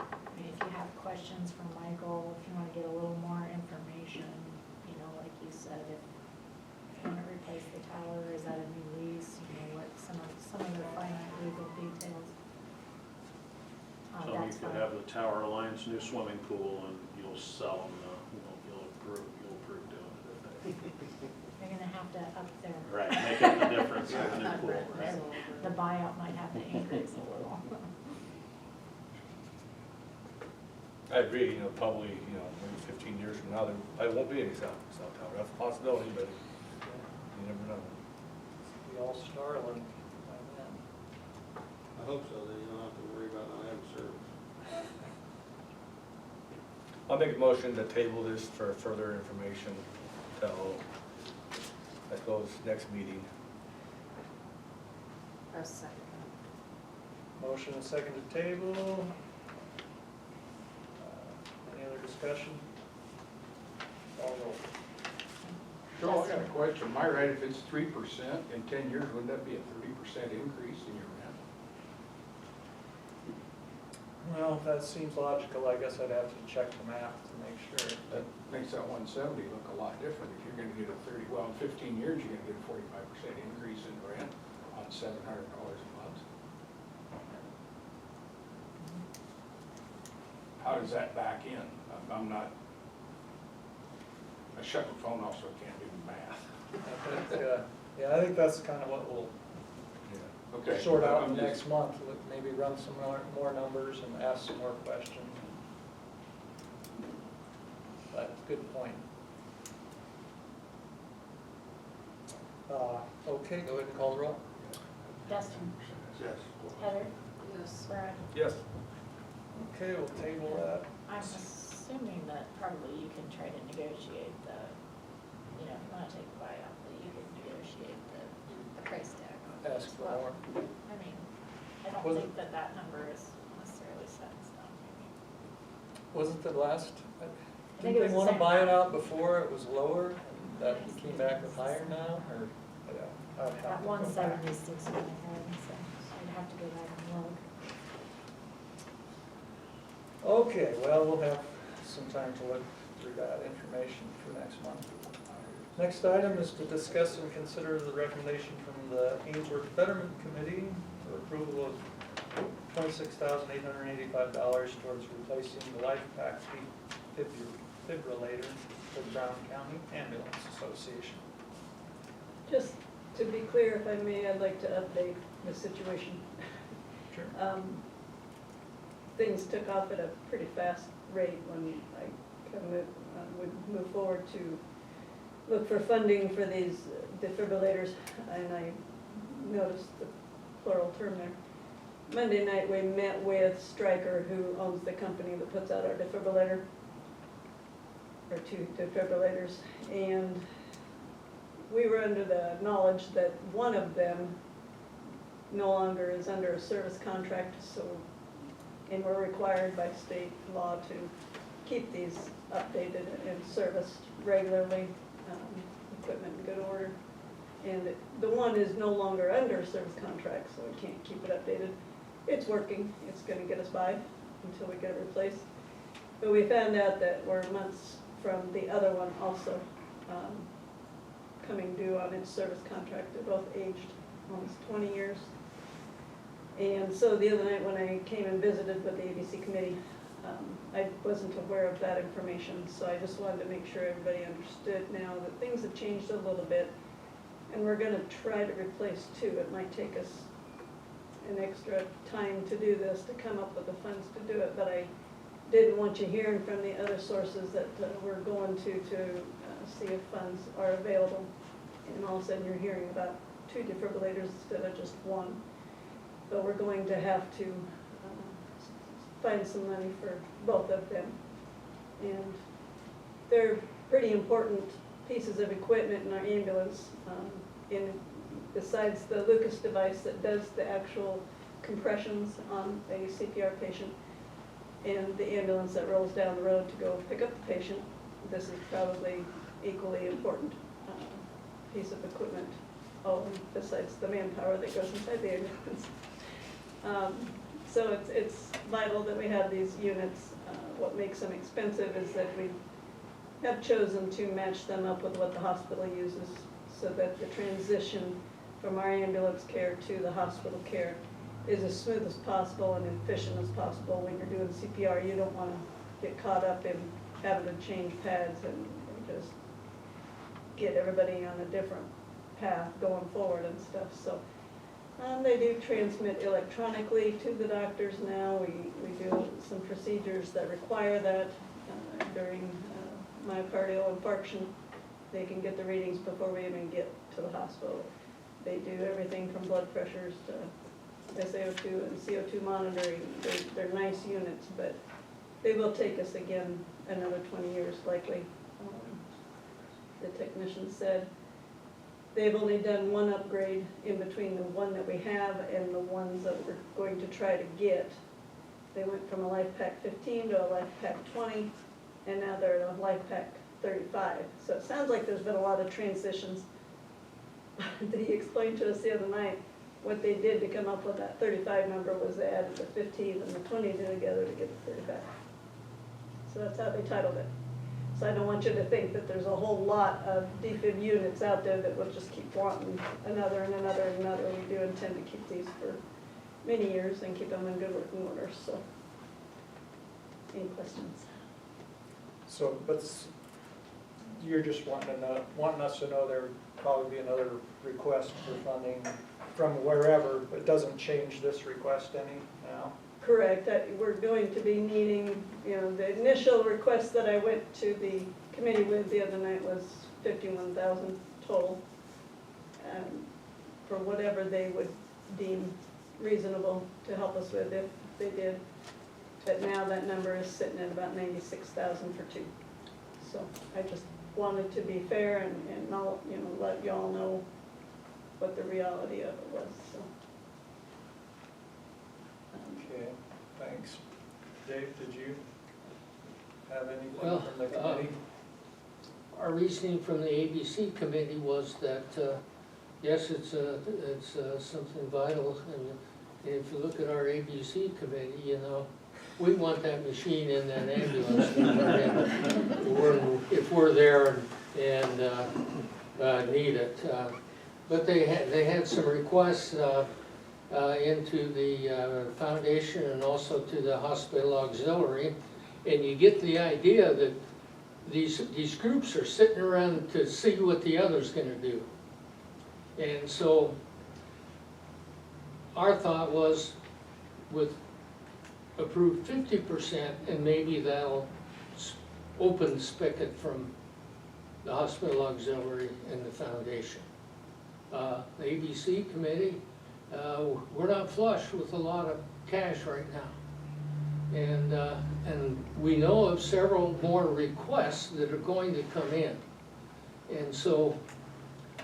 Speaker 3: I mean, if you have questions from Michael, if you wanna get a little more information, like you said, if you wanna replace the tower, is that a new lease, what some of the finite legal details.
Speaker 7: So you
Speaker 3: That's
Speaker 7: could
Speaker 3: fine.
Speaker 7: have the Tower Alliance new swimming pool and you'll sell them, you'll approve doing it.
Speaker 3: They're gonna have to up their.
Speaker 7: Right, make up the difference of the new pool, right?
Speaker 3: The buyout might have to increase a little.
Speaker 2: I agree, probably, maybe 15 years from now, there probably won't be any cell tower. That's a possibility, but you never know.
Speaker 1: The all Starlink by then.
Speaker 13: I hope so, then you don't have to worry about not having service.
Speaker 2: I'll make a motion to table this for further information till, I suppose, next meeting.
Speaker 11: A second.
Speaker 1: Motion and second to table. Any other discussion? Call roll.
Speaker 14: Joe, I got a question. Am I right if it's 3% in 10 years, wouldn't that be a 30% increase in your rent?
Speaker 1: Well, if that seems logical, I guess I'd have to check the math to make sure.
Speaker 14: That makes that 170 look a lot different. If you're gonna get a 15 years, you're gonna get a 45% increase in rent on $700 a month. How does that back in? I'm not, I shut my phone off so I can't do the math.
Speaker 1: I think that's kind of what we'll
Speaker 14: Okay.
Speaker 1: sort out
Speaker 14: I'm just-
Speaker 1: next month. Maybe run some more numbers and ask some more questions. But good point. Okay, go ahead and call the roll.
Speaker 3: Dustin,
Speaker 13: Yes.
Speaker 3: Heather,
Speaker 11: Yes.
Speaker 3: Brad.
Speaker 2: Yes.
Speaker 1: Okay, we'll table that.
Speaker 3: I'm assuming that probably you can try to negotiate the, if you wanna take the buyout, that you can negotiate the
Speaker 1: more.
Speaker 3: I mean, I don't
Speaker 1: Was
Speaker 3: think that that number is necessarily set in stone.
Speaker 1: Wasn't the last,
Speaker 3: think
Speaker 1: didn't
Speaker 3: it
Speaker 1: they
Speaker 3: was the
Speaker 1: wanna
Speaker 3: same
Speaker 1: buy it
Speaker 3: amount.
Speaker 1: out before it was lower? And that came back with higher now, or? Yeah, I'd have
Speaker 3: That
Speaker 1: to go
Speaker 3: one
Speaker 1: back.
Speaker 3: seventy-six in my head, so I'd have to go back and look.
Speaker 1: Okay, well, we'll have some time to look through that information for next month. Next item is to discuss and consider the recommendation from the Ainsworth Betterment Committee for approval of $26,885 towards replacing the LifePak defibrillator for the Brown County Ambulance Association.
Speaker 15: Just to be clear, if I may, I'd like to update the situation.
Speaker 1: Sure.
Speaker 15: Things took off at a pretty fast rate when I would move forward to look for funding for these defibrillators, and I noticed the plural term there. Monday night, we met with Stryker, who owns the company that puts out our defibrillator, or 2 defibrillators, and we were under the knowledge that one of them no longer is under a service contract, so, and we're required by state law to keep these updated and serviced regularly, equipment in good order. And the one is no longer under a service contract, so we can't keep it updated. It's working, it's gonna get us by until we get it replaced. But we found out that we're months from the other one also coming due on its service contract. They're both aged almost 20 years. And so the other night when I came and visited with the ABC committee, I wasn't aware of that information, so I just wanted to make sure everybody understood now that things have changed a little bit, and we're gonna try to replace 2. It might take us an extra time to do this, to come up with the funds to do it, but I didn't want you hearing from the other sources that we're going to see if funds are available, and all of a sudden you're hearing about 2 defibrillators instead of just 1. So we're going to have to find some money for both of them. And they're pretty important pieces of equipment in our ambulance. Besides the Lucas device that does the actual compressions on a CPR patient, and the ambulance that rolls down the road to go pick up the patient, this is probably equally important piece of equipment. Oh, and besides the manpower that goes inside the ambulance. So it's vital that we have these units. What makes them expensive is that we have chosen to match them up with what the hospital uses, so that the transition from our ambulance care to the hospital care is as smooth as possible and efficient as possible. When you're doing CPR, you don't want to get caught up in having to change pads and just get everybody on a different path going forward and stuff. So they do transmit electronically to the doctors now. We do some procedures that require that during myocardial infarction. They can get the readings before we even get to the hospital. They do everything from blood pressures to SaO2 and CO2 monitoring. They're nice units, but they will take us again another 20 years likely. The technician said they've only done 1 upgrade in between the one that we have and the ones that we're going to try to get. They went from a LifePak 15 to a LifePak 20, and now they're at a LifePak 35. So it sounds like there's been a lot of transitions. He explained to us the other night what they did to come up with that 35 number was they added the 15 and the 20 together to get the 35. So that's how they titled it. So I don't want you to think that there's a whole lot of defib units out there that will just keep wanting another and another and another. We do intend to keep these for many years and keep them in good working order, so. Any questions?
Speaker 1: So, but you're just wanting us to know there would probably be another request for funding from wherever, but it doesn't change this request any now?
Speaker 15: Correct. We're going to be needing, the initial request that I went to the committee with the other night was 51,000 total, for whatever they would deem reasonable to help us with if they did. But now that number is sitting at about 96,000 for 2. So I just wanted to be fair and not, let y'all know what the reality of it was, so.
Speaker 1: Okay, thanks. Dave, did you have anything
Speaker 10: Well,
Speaker 1: from the committee?
Speaker 10: Our reasoning from the ABC committee was that, yes, it's something vital, and if you look at our ABC committee, you know, we want that machine in that ambulance if we're there and need it. But they had some requests into the foundation and also to the hospital auxiliary, and you get the idea that these groups are sitting around to see what the other's gonna do. And so our thought was with approved 50%, and maybe that'll open the spigot from the hospital auxiliary and the foundation. The ABC committee, we're not flush with a lot of cash right now. And we know of several more requests that are going to come in. And so,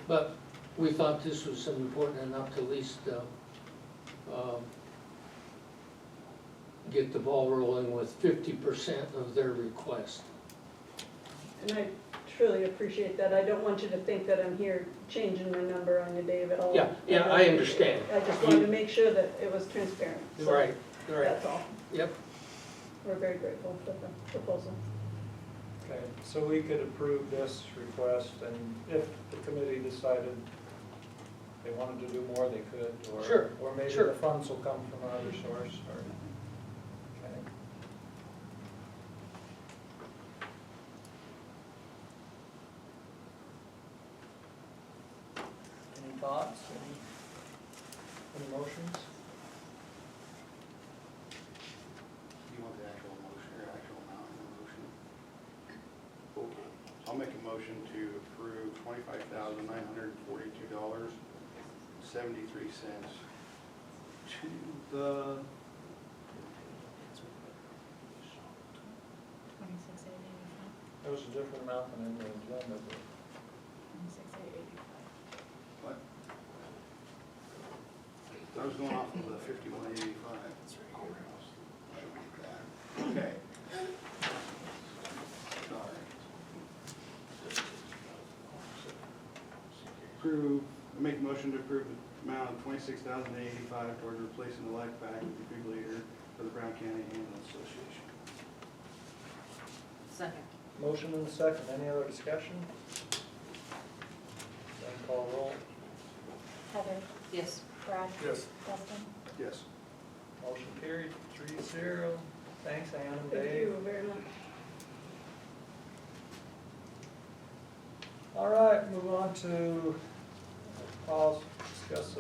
Speaker 10: but we thought this was important enough to at least get the ball rolling with 50% of their request.
Speaker 15: And I truly appreciate that. I don't want you to think that I'm here changing my number on you, Dave, at all.
Speaker 10: Yeah, I understand.
Speaker 15: I just wanted to make sure that it was transparent. So
Speaker 10: Right.
Speaker 15: that's all.
Speaker 10: Yep.
Speaker 15: We're very grateful for the proposal.
Speaker 1: Okay, so we could approve this request, and if the committee decided they wanted to do more, they could, or.
Speaker 10: Sure,
Speaker 1: Or maybe
Speaker 10: sure.
Speaker 1: the funds will come from another source, or, okay. Any thoughts, any motions?
Speaker 13: You want the actual motion or actual amount in the motion? Okay. I'll make a motion to approve $25,942.73 to the,
Speaker 3: 26,885,
Speaker 1: That was a different amount than in the agenda, but
Speaker 3: 26,885.
Speaker 13: what? I was going off of the 5185. That's right. Okay. Sorry. Approve, make a motion to approve the amount of $26,085 towards replacing the life pack and defibrillator for the Brown County Ambulance Association.
Speaker 11: Second.
Speaker 1: motion and a second, any other discussion? Then call roll.
Speaker 3: Heather,
Speaker 11: Yes.
Speaker 3: Brad,
Speaker 2: Yes.
Speaker 3: Dustin,
Speaker 13: Yes.
Speaker 1: Motion carried, 3-0. Thanks, Ann and
Speaker 15: Thank
Speaker 1: Dave.
Speaker 15: you very much.
Speaker 1: All right, move on to discuss,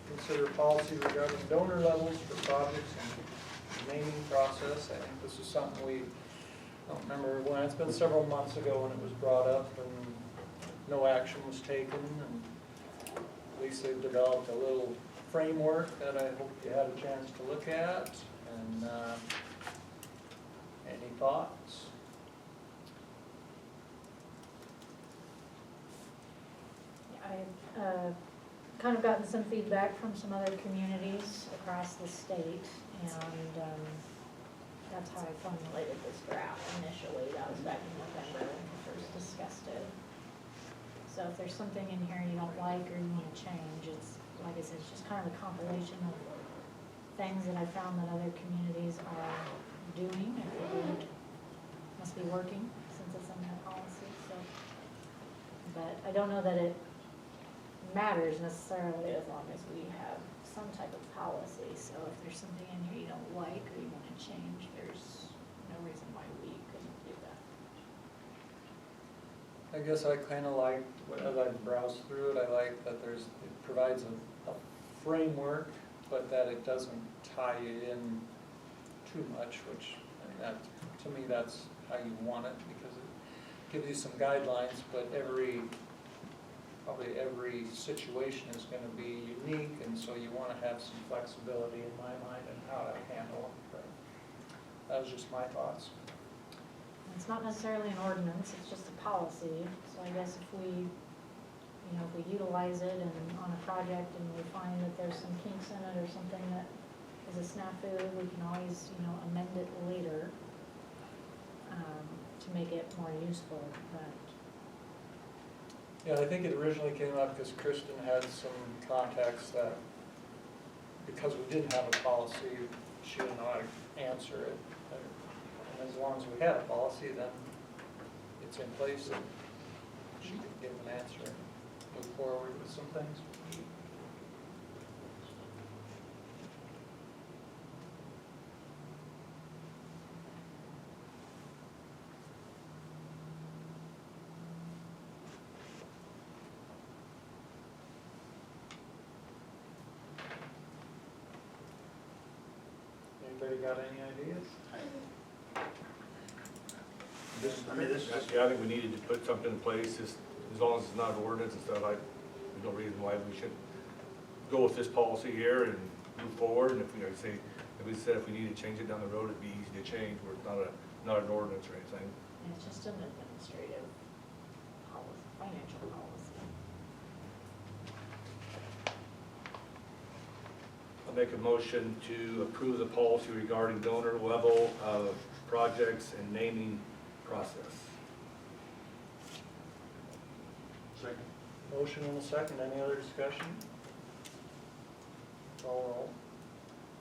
Speaker 1: consider policy regarding donor levels for projects and naming process. I think this is something we, don't remember when, it's been several months ago when it was brought up and no action was taken. And at least they've developed a little framework that I hope you had a chance to look at. And any thoughts?
Speaker 3: I've kind of gotten some feedback from some other communities across the state, and that's how I formulated this draft initially. That was back in November when we first discussed it. So if there's something in here you don't like or you want to change, it's, like I said, it's just kind of a compilation of things that I found that other communities are doing. I figured it must be working since it's in their policy, so. But I don't know that it matters necessarily as long as we have some type of policy. So if there's something in here you don't like or you want to change, there's no reason why we couldn't do that.
Speaker 1: I guess I kind of like, as I browse through it, I like that it provides a framework, but that it doesn't tie you in too much, which, I mean, that, to me, that's how you want it, because it gives you some guidelines, but probably every situation is going to be unique, and so you want to have some flexibility in my mind in how to handle it. But that was just my thoughts.
Speaker 3: It's not necessarily an ordinance, it's just a policy. So I guess if we utilize it and on a project and we find that there's some kinks in it or something that is a snafu, we can always, you know, amend it later to make it more useful, but
Speaker 1: Yeah, I think it originally came up because Kristen had some contacts that, because we didn't have a policy, she didn't know how to answer it. And as long as we had a policy, then it's in place and she could give an answer and move forward with some things. Anybody got any ideas?
Speaker 2: Yeah, I think we needed to put something in place, just as long as it's not an ordinance and stuff, there's no reason why we shouldn't go with this policy here and move forward, and if we, like I say, if we said if we need to change it down the road, it'd be easy to change, where it's not an ordinance or anything.
Speaker 3: it's just an administrative policy, financial policy.
Speaker 2: I'll make a motion to approve the policy regarding donor level of projects and naming process.
Speaker 7: Second.
Speaker 1: Motion and a second, any other discussion? Call roll.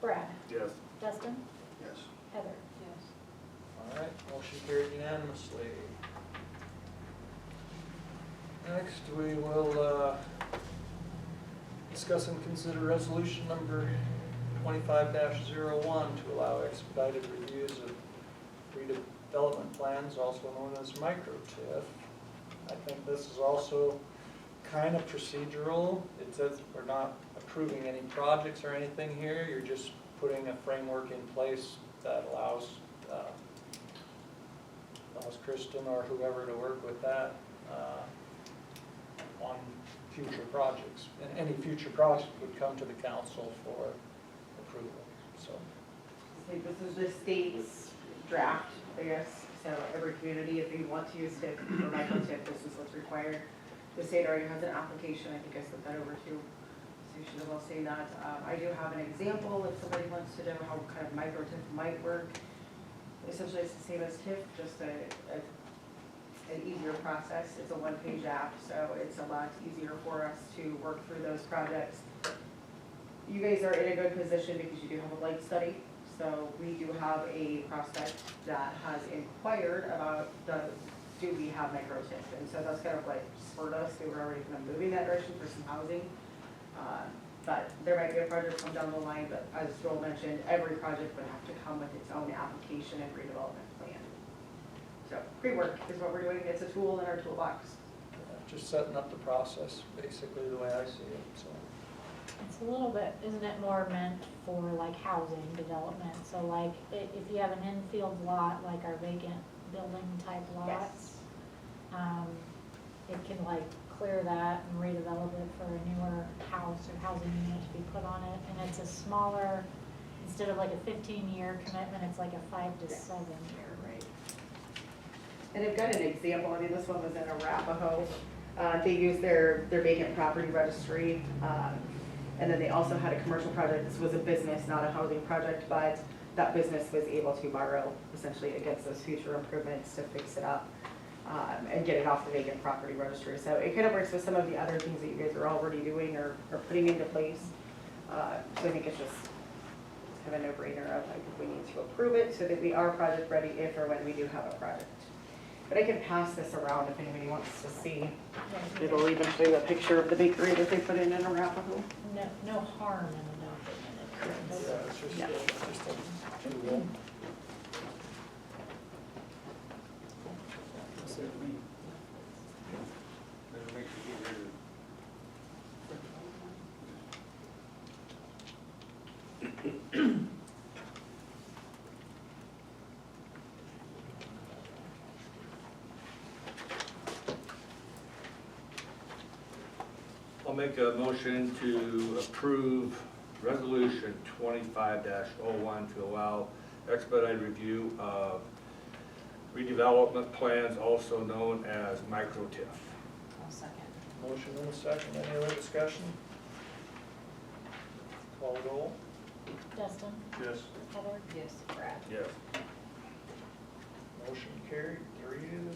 Speaker 3: Brad,
Speaker 2: Yes.
Speaker 3: Justin,
Speaker 13: Yes.
Speaker 3: Heather.
Speaker 11: Yes.
Speaker 1: All right, motion carried unanimously. Next, we will discuss and consider resolution number 25-01 to allow expedited reviews of redevelopment plans, also known as micro-TIF. I think this is also kind of procedural. It says we're not approving any projects or anything here, you're just putting a framework in place that allows Kristen or whoever to work with that on future projects. And any future project would come to the council for approval, so.
Speaker 16: This is the state's draft, I guess, so every community, if they want to use TIF or micro-TIF, this is what's required. The state already has an application, I think I sent that over to you, so you should have all seen that. I do have an example if somebody wants to know how kind of micro-TIF might work. Essentially, it's the same as TIF, just an easier process. It's a one-page app, so it's a lot easier for us to work through those projects. You guys are in a good position because you do have a light study. So we do have a prospect that has inquired about do we have micro-TIF? And so that's kind of like spurred us. We were already kind of moving that direction for some housing. But there might be a project come down the line, but as Joel mentioned, every project would have to come with its own application and redevelopment plan. So pre-work is what we're doing. It's a tool in our toolbox.
Speaker 1: Just setting up the process, basically the way I see it, so.
Speaker 3: It's a little bit, isn't it more meant for like housing development? So like if you have an infield lot, like our vacant building type lots, it can like clear that and redevelop it for a newer house or housing unit to be put on it. And it's a smaller, instead of like a 15-year commitment, it's like a 5 to 7 year, right?
Speaker 16: And I've got an example. I mean, this one was in Arapahoe. They used their vacant property registry. And then they also had a commercial project. This was a business, not a housing project, but that business was able to borrow essentially against those future improvements to fix it up and get it off the vacant property registry. So it kind of works with some of the other things that you guys are already doing or putting into place. So I think it's kind of a no-brainer of I think we need to approve it so that we are project ready if or when we do have a project. But I can pass this around if anybody wants to see. It'll even show you a picture of the bakery that they put in Arapahoe.
Speaker 3: No harm in adopting it.
Speaker 1: Yeah, it's just,
Speaker 16: Yeah.
Speaker 1: just a tool.
Speaker 2: I'll make a motion to approve resolution 25-01 to allow expedited review of redevelopment plans, also known as micro-TIF.
Speaker 11: I'll second.
Speaker 1: Motion and a second, any other discussion? Call roll.
Speaker 3: Dustin,
Speaker 13: Yes.
Speaker 3: Heather,
Speaker 11: Yes.
Speaker 3: Brad.
Speaker 2: Yes.
Speaker 1: Motion carried 3-0.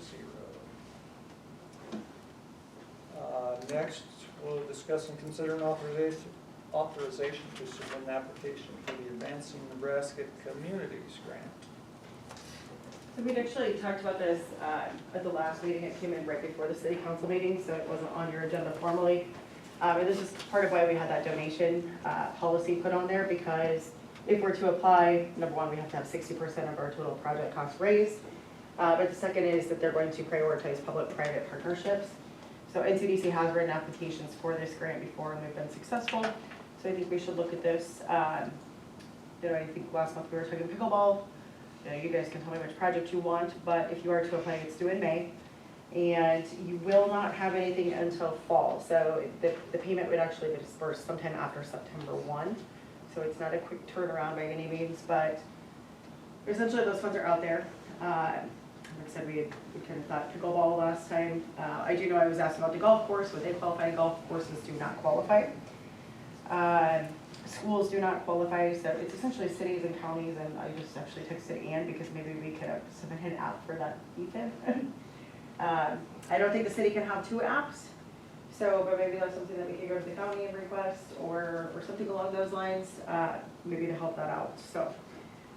Speaker 1: Next, we'll discuss and consider an authorization to submit an application for the Advancing Nebraska Communities Grant.
Speaker 16: So we'd actually talked about this at the last meeting. It came in right before the city council meeting, so it wasn't on your agenda formally. And this is part of why we had that donation policy put on there, because if we're to apply, number one, we have to have 60% of our total project cost raised. But the second is that they're going to prioritize public-private partnerships. So NCDC has written applications for this grant before and they've been successful. So I think we should look at this. I think last month we were talking pickleball. You guys can tell me which project you want, but if you are to apply, it's due in May. And you will not have anything until fall. So the payment would actually be dispersed sometime after September 1. So it's not a quick turnaround by any means, but essentially those funds are out there. Like I said, we kind of thought pickleball last time. I do know I was asked about the golf course. Would they qualify? Golf courses do not qualify. Schools do not qualify, so it's essentially cities and counties, and I just actually texted Ann because maybe we could have submitted an app for that EFIB. I don't think the city can have 2 apps, so, but maybe that's something that we could go to the county and request, or something along those lines, maybe to help that out. So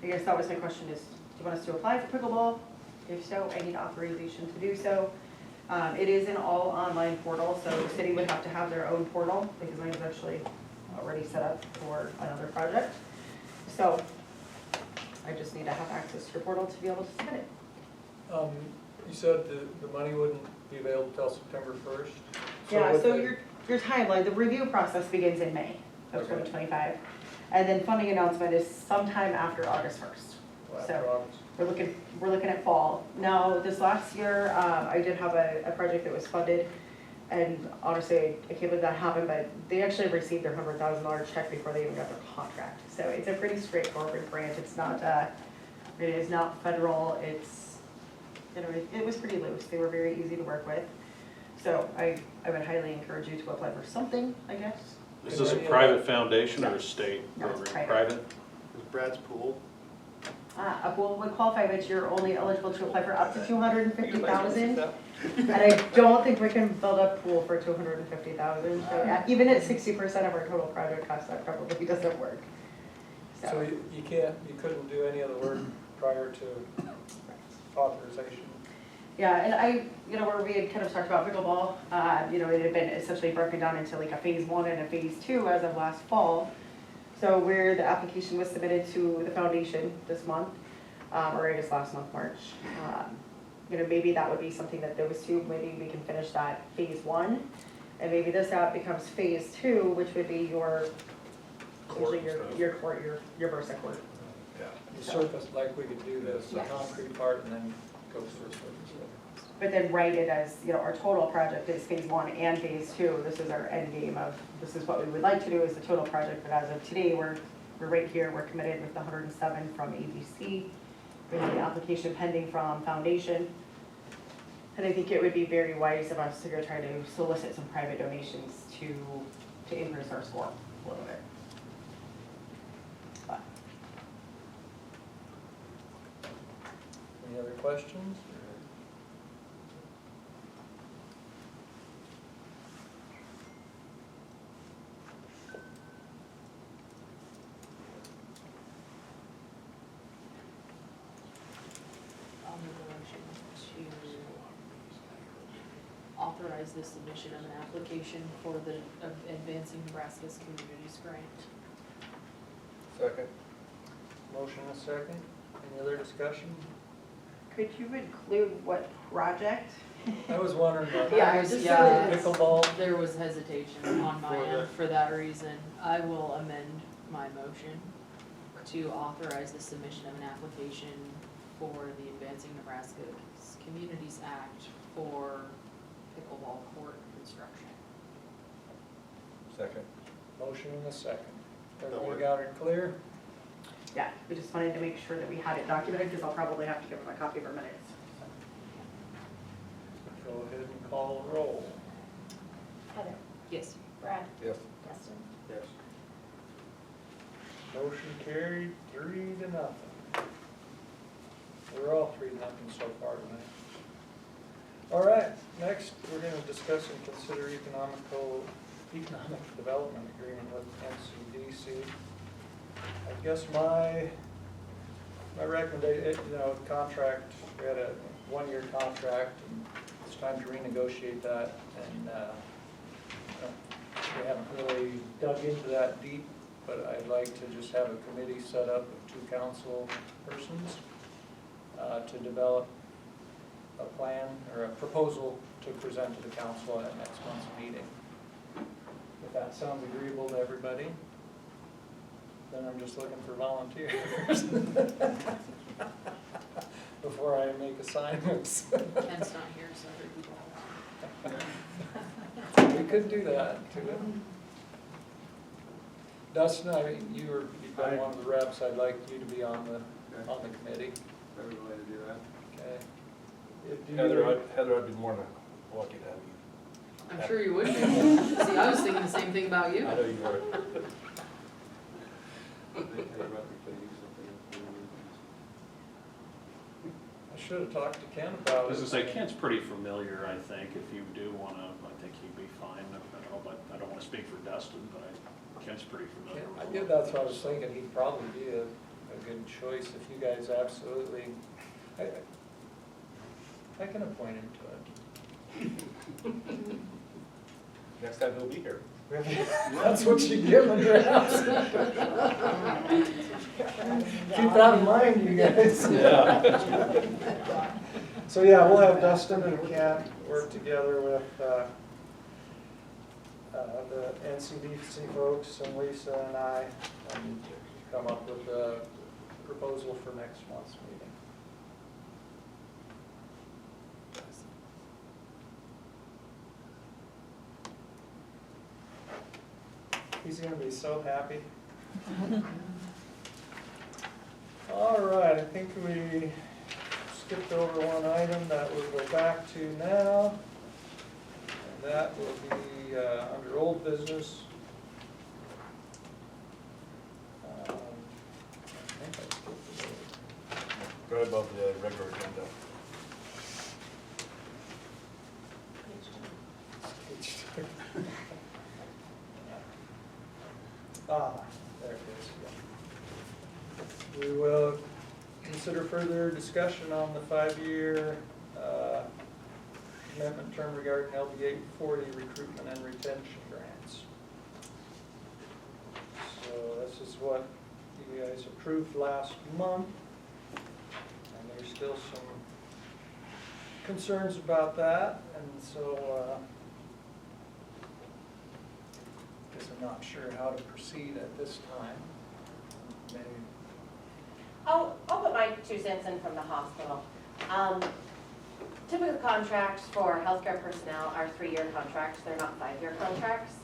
Speaker 16: I guess that was my question is, do you want us to apply for pickleball? If so, I need authorization to do so. It is an all online portal, so the city would have to have their own portal, because mine is actually already set up for another project. So I just need to have access to your portal to be able to submit it.
Speaker 1: You said the money wouldn't be available till September 1st?
Speaker 16: Yeah,
Speaker 1: with
Speaker 16: so
Speaker 1: the-
Speaker 16: your timeline, the review process begins in May of
Speaker 1: Okay.
Speaker 16: 2025. And then funding announcement is sometime after August 1st.
Speaker 1: Well,
Speaker 16: So
Speaker 1: after August.
Speaker 16: we're looking at fall. Now, this last year, I did have a project that was funded, and honestly, I can't believe that happened, but they actually received their $100,000 check before they even got their contract. So it's a pretty straightforward grant. It's not, it is not federal. It's, it was pretty loose. They were very easy to work with. So I would highly encourage you to apply for something, I guess.
Speaker 7: Is this a private foundation or a state
Speaker 16: No, it's
Speaker 7: program?
Speaker 16: private.
Speaker 13: Was Brad's pool?
Speaker 16: A pool would qualify, but you're only eligible to apply for up to 250,000. And I don't think we can build a pool for 250,000. So even at 60% of our total project cost, that probably doesn't work.
Speaker 1: So you couldn't do any of the work prior to authorization?
Speaker 16: Yeah, and where we had kind of talked about pickleball, it had been essentially broken down into like a phase 1 and a phase 2 as of last fall. So where the application was submitted to the foundation this month, or I guess last month, March, maybe that would be something that those two, maybe we can finish that phase 1. And maybe this app becomes phase 2, which would be your
Speaker 2: Court
Speaker 16: usually
Speaker 2: stuff.
Speaker 16: your court, your Versa court.
Speaker 2: Yeah.
Speaker 1: The surface, like we could do this, the
Speaker 16: Yes.
Speaker 1: concrete part, and then go through the surface.
Speaker 16: But then write it as, our total project is phase 1 and phase 2. This is our end game of, this is what we would like to do is the total project, but as of today, we're right here, we're committed with the 107 from ABC. We have the application pending from Foundation. And I think it would be very wise of us to go try to solicit some private donations to increase our score a little bit. But
Speaker 1: Any other questions?
Speaker 11: I'll make a motion to authorize the submission of an application for the Advancing Nebraska's Communities Grant.
Speaker 2: Second?
Speaker 1: Motion and a second. Any other discussion?
Speaker 16: could you include what project?
Speaker 1: I was wondering about
Speaker 16: Yeah,
Speaker 1: that.
Speaker 16: just
Speaker 11: Yeah.
Speaker 1: Pickleball.
Speaker 11: There was hesitation on my end for that reason. I will amend my motion to authorize the submission of an application for the Advancing Nebraska's Communities Act for pickleball court construction.
Speaker 2: Second.
Speaker 1: Motion and a second.
Speaker 2: That
Speaker 1: Everybody
Speaker 2: work?
Speaker 1: got it clear?
Speaker 16: Yeah, we just wanted to make sure that we had it documented, because I'll probably have to give them a copy of our minutes.
Speaker 1: Go ahead and call the roll.
Speaker 3: Heather,
Speaker 11: Yes.
Speaker 3: Brad,
Speaker 2: Yes.
Speaker 3: Dustin,
Speaker 2: Yes.
Speaker 1: Motion carried, 3-0. We're all 3-0 so far tonight. All right, next, we're gonna discuss and consider economic development agreement with NCDC. I guess my recommendation, contract, we had a 1-year contract, and it's time to renegotiate that, and, we haven't really dug into that deep, but I'd like to just have a committee set up of 2 council persons, to develop a plan or a proposal to present to the council at next month's meeting. If that sounds agreeable to everybody, then I'm just looking for volunteers before I make assignments.
Speaker 11: Ken's not here, so everybody.
Speaker 1: We could do that too. Dustin, you've been one of the reps, I'd like you to be on the committee.
Speaker 13: Better way to do that.
Speaker 1: Okay.
Speaker 2: Heather, I'd be more than lucky to have you.
Speaker 11: I'm sure you would be. See, I was thinking the same thing about you.
Speaker 2: I know you were.
Speaker 1: I should have talked to Ken about it.
Speaker 7: As I say, Kent's pretty familiar, I think, if you do wanna, I think he'd be fine. I don't know, but I don't wanna speak for Dustin, but Kent's pretty familiar with
Speaker 1: I did, that's what I was thinking, he'd probably be a good choice if you guys absolutely, I can appoint him to it.
Speaker 2: Next time he'll be here.
Speaker 1: That's what you give him, perhaps. Keep that in mind, you guys.
Speaker 2: Yeah.
Speaker 1: So yeah, we'll have Dustin and Ken work together with the NCDC folks and Lisa and I, and come up with a proposal for next month's meeting. He's gonna be so happy. All right, I think we skipped over one item that we'll go back to now. And that will be under old business. I think I skipped it
Speaker 2: Right above the regular agenda.
Speaker 1: over. There it is. Yeah. We will consider further discussion on the 5-year commitment term regarding LB 840 recruitment and retention grants. So this is what you guys approved last month, and there's still some concerns about that, and so guess I'm not sure how to proceed at this time. Maybe.
Speaker 17: I'll put my 2 cents in from the hospital. Typical contracts for healthcare personnel are 3-year contracts. They're not 5-year contracts.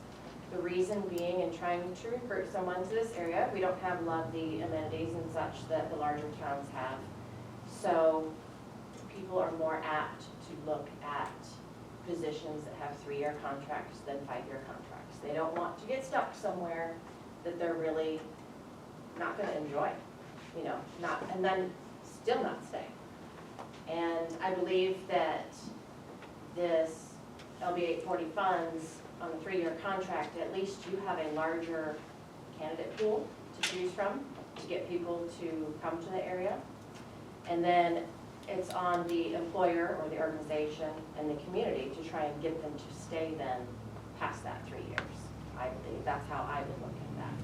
Speaker 17: The reason being, in trying to recruit someone to this area, we don't have a lot of the amenities and such that the larger towns have. So people are more apt to look at positions that have 3-year contracts than 5-year contracts. They don't want to get stuck somewhere that they're really not going to enjoy, and then still not stay. And I believe that this LB 840 funds on the 3-year contract, at least you have a larger candidate pool to choose from to get people to come to the area. And then it's on the employer or the organization and the community to try and get them to stay then past that 3 years. I believe that's how I would look at that.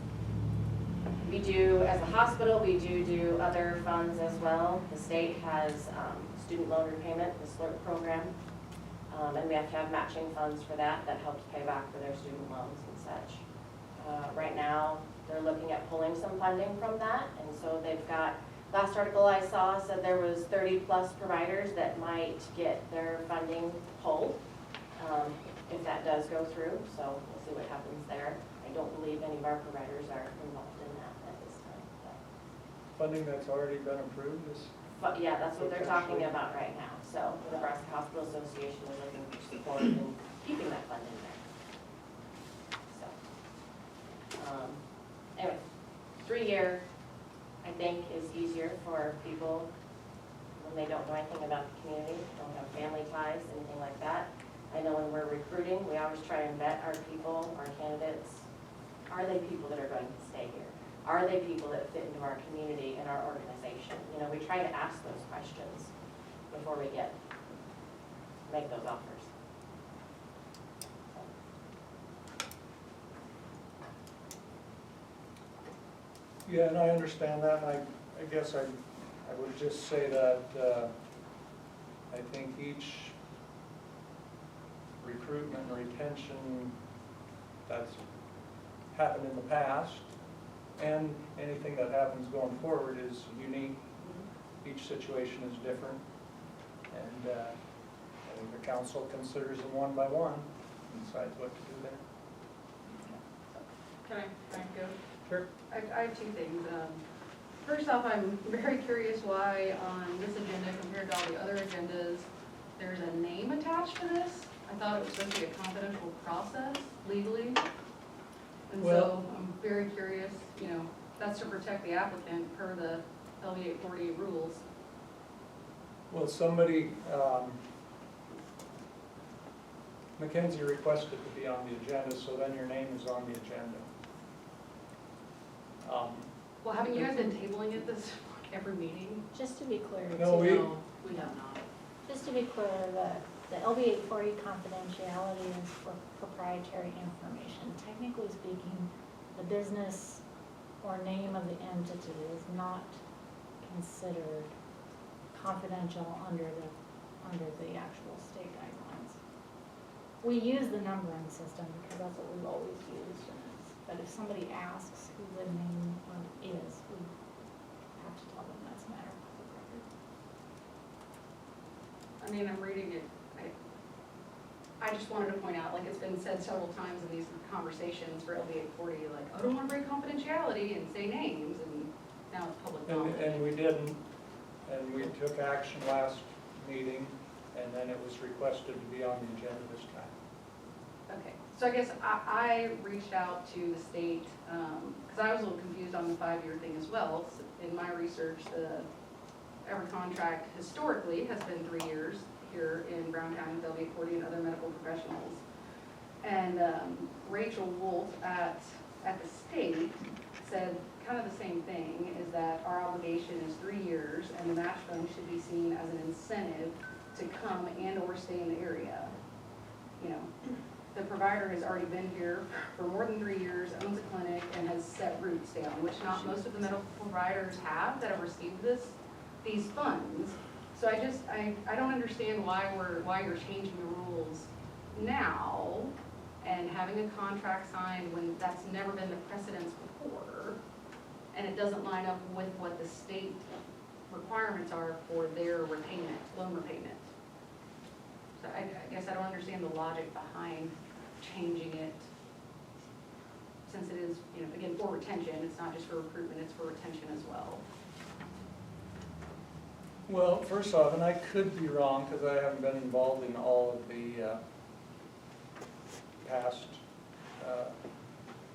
Speaker 17: We do, as a hospital, we do other funds as well. The state has student loan repayment, the SLRP program, and we have to have matching funds for that. That helps pay back for their student loans and such. Right now, they're looking at pulling some funding from that, and so they've got, last article I saw said there was 30+ providers that might get their funding pulled if that does go through, so we'll see what happens there. I don't believe any of our providers are involved in that at this time.
Speaker 1: Funding that's already been approved is?
Speaker 17: But yeah, that's what they're talking about right now. So the Nebraska Hospital Association is looking for support in keeping that funding there. So, anyway, 3 year, I think, is easier for people when they don't know anything about the community, don't have family ties, anything like that. I know when we're recruiting, we always try and vet our people, our candidates. Are they people that are going to stay here? Are they people that fit into our community and our organization? You know, we try to ask those questions before we make those offers.
Speaker 1: Yeah, and I understand that, and I guess I would just say that I think each recruitment and retention that's happened in the past, and anything that happens going forward is unique. Each situation is different, and I think the council considers them one by one and decides what to do there.
Speaker 18: Can I go?
Speaker 1: Sure.
Speaker 18: I have two things. First off, I'm very curious why on this agenda compared to all the other agendas, there's a name attached to this. I thought it was supposed to be a confidential process legally. And so I'm very curious, you know, that's to protect the applicant per the LB 848 rules.
Speaker 1: Well, somebody, Mackenzie requested to be on the agenda, so then your name is on the agenda.
Speaker 18: Well, haven't you guys been tabling it this every meeting?
Speaker 3: Just to be clear,
Speaker 1: No, we
Speaker 18: have not.
Speaker 3: just to be clear, the LB 840 confidentiality is for proprietary information. Technically speaking, the business or name of the entity is not considered confidential under the actual state guidelines. We use the numbering system because that's what we've always used. But if somebody asks who the name is, we have to tell them that's a matter of public record.
Speaker 18: I mean, I'm reading it. I just wanted to point out, like it's been said several times in these conversations for LB 840, like, I don't want to break confidentiality and say names, and now it's public knowledge.
Speaker 1: And we didn't, and we took action last meeting, and then it was requested to be on the agenda this time.
Speaker 18: Okay, so I guess I reached out to the state, because I was a little confused on the 5-year thing as well. So in my research, every contract historically has been 3 years here in Brown County with LB 840 and other medical professionals. And Rachel Wolf at the state said kind of the same thing, is that our obligation is 3 years and the match fund should be seen as an incentive to come and or stay in the area. You know, the provider has already been here for more than 3 years, owns a clinic, and has set roots down, which not most of the medical providers have that have received these funds. So I don't understand why you're changing the rules now and having a contract signed when that's never been the precedence before, and it doesn't line up with what the state requirements are for their repayment, loan repayment. So I guess I don't understand the logic behind changing it, since it is, you know, again, for retention. It's not just for recruitment, it's for retention as well.
Speaker 1: Well, first off, and I could be wrong because I haven't been involved in all of the past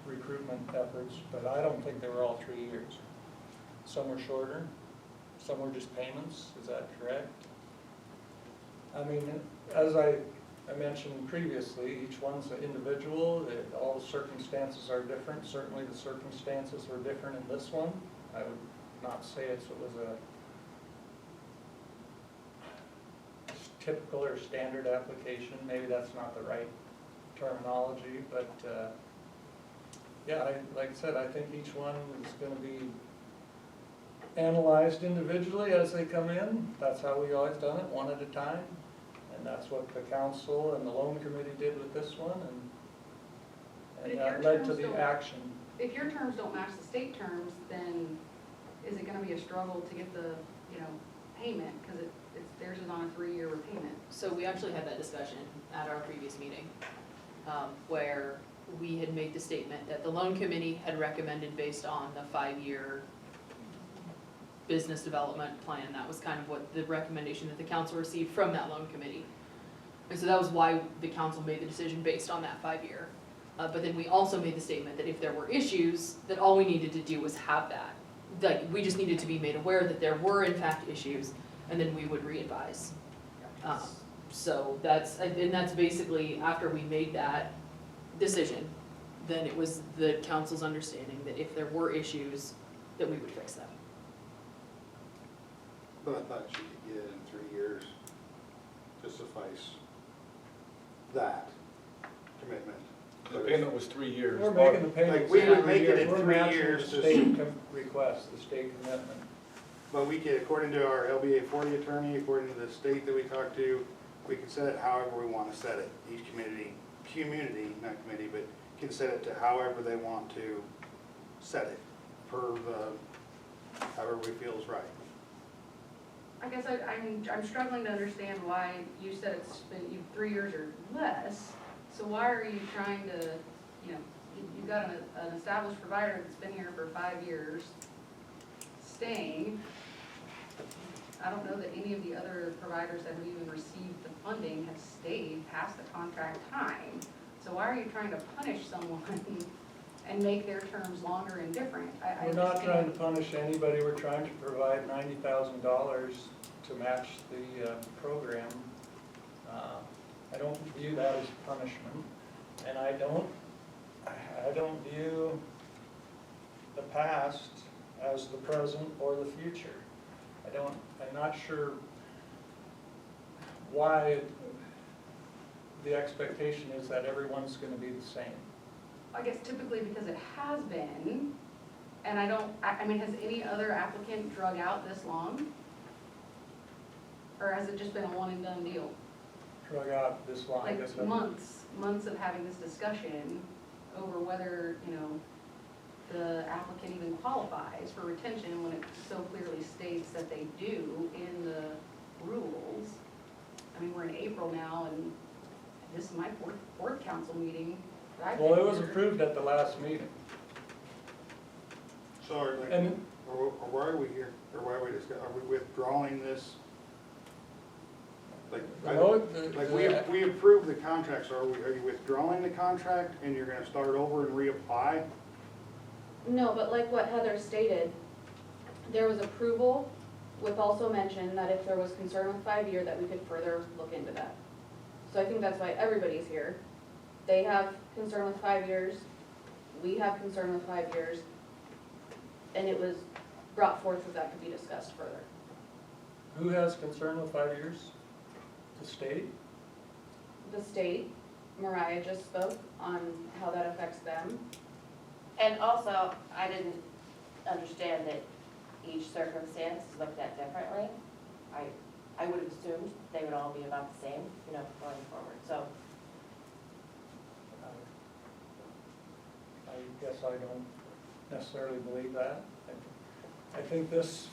Speaker 1: recruitment efforts, but I don't think they were all 3 years. Some were shorter, some were just payments, is that correct? I mean, as I mentioned previously, each one's an individual, all the circumstances are different. Certainly the circumstances were different in this one. I would not say it was a typical or standard application. Maybe that's not the right terminology, but yeah, like I said, I think each one is going to be analyzed individually as they come in. That's how we always done it, one at a time. And that's what the council and the loan committee did with this one, and that led to the action.
Speaker 18: If your terms don't match the state terms, then is it gonna be a struggle to get the, you know, payment? Because theirs is on a 3-year repayment.
Speaker 11: So we actually had that discussion at our previous meeting, where we had made the statement that the loan committee had recommended based on the 5-year business development plan. That was kind of what the recommendation that the council received from that loan committee. And so that was why the council made the decision based on that 5-year. But then we also made the statement that if there were issues, that all we needed to do was have that. Like, we just needed to be made aware that there were in fact issues, and then we would re-advise. So and that's basically, after we made that decision, then it was the council's understanding that if there were issues, that we would fix them.
Speaker 13: But I thought you could get it in 3 years to suffice that commitment.
Speaker 2: The payment was 3 years.
Speaker 1: We're making the payments.
Speaker 13: Like, we would
Speaker 1: every
Speaker 13: make it
Speaker 1: year.
Speaker 13: in
Speaker 1: We're
Speaker 13: 3
Speaker 1: matching
Speaker 13: years
Speaker 1: the
Speaker 13: to-
Speaker 1: state request, the state commitment.
Speaker 13: But we could, according to our LBA 40 attorney, according to the state that we talked to, we can set it however we want to set it. Each community, not committee, but can set it to however they want to set it, per the, however we feel is right.
Speaker 18: I guess I'm struggling to understand why you said it's been 3 years or less, so why are you trying to, you know, you've got an established provider that's been here for 5 years, staying. I don't know that any of the other providers that have even received the funding have stayed past the contract time. So why are you trying to punish someone and make their terms longer and different?
Speaker 1: We're not trying to punish anybody, we're trying to provide $90,000 to match the program. I don't view that as punishment, and I don't view the past as the present or the future. I'm not sure why the expectation is that everyone's gonna be the same.
Speaker 18: I guess typically because it has been, and I mean, has any other applicant drug out this long? Or has it just been a one and done deal?
Speaker 1: Drug out this long.
Speaker 18: Like months of having this discussion over whether, you know, the applicant even qualifies for retention when it so clearly states that they do in the rules. I mean, we're in April now, and this is my fourth council meeting that I've been
Speaker 1: Well, it was
Speaker 18: here.
Speaker 1: approved at the last meeting.
Speaker 13: So, or why are we here, or why are we discussing, are we withdrawing this? Like, we approved the contract, so are you withdrawing the contract and you're gonna start over and reapply?
Speaker 11: No, but like what Heather stated, there was approval with also mention that if there was concern with 5 year, that we could further look into that. So I think that's why everybody's here. They have concern with 5 years, we have concern with 5 years, and it was brought forth that that could be discussed further.
Speaker 1: Who has concern with 5 years? The state?
Speaker 11: The state, Mariah just spoke on how that affects them.
Speaker 17: And also, I didn't understand that each circumstance is looked at differently. I would have assumed they would all be about the same, you know, going forward, so.
Speaker 1: I guess I don't necessarily believe that. I think this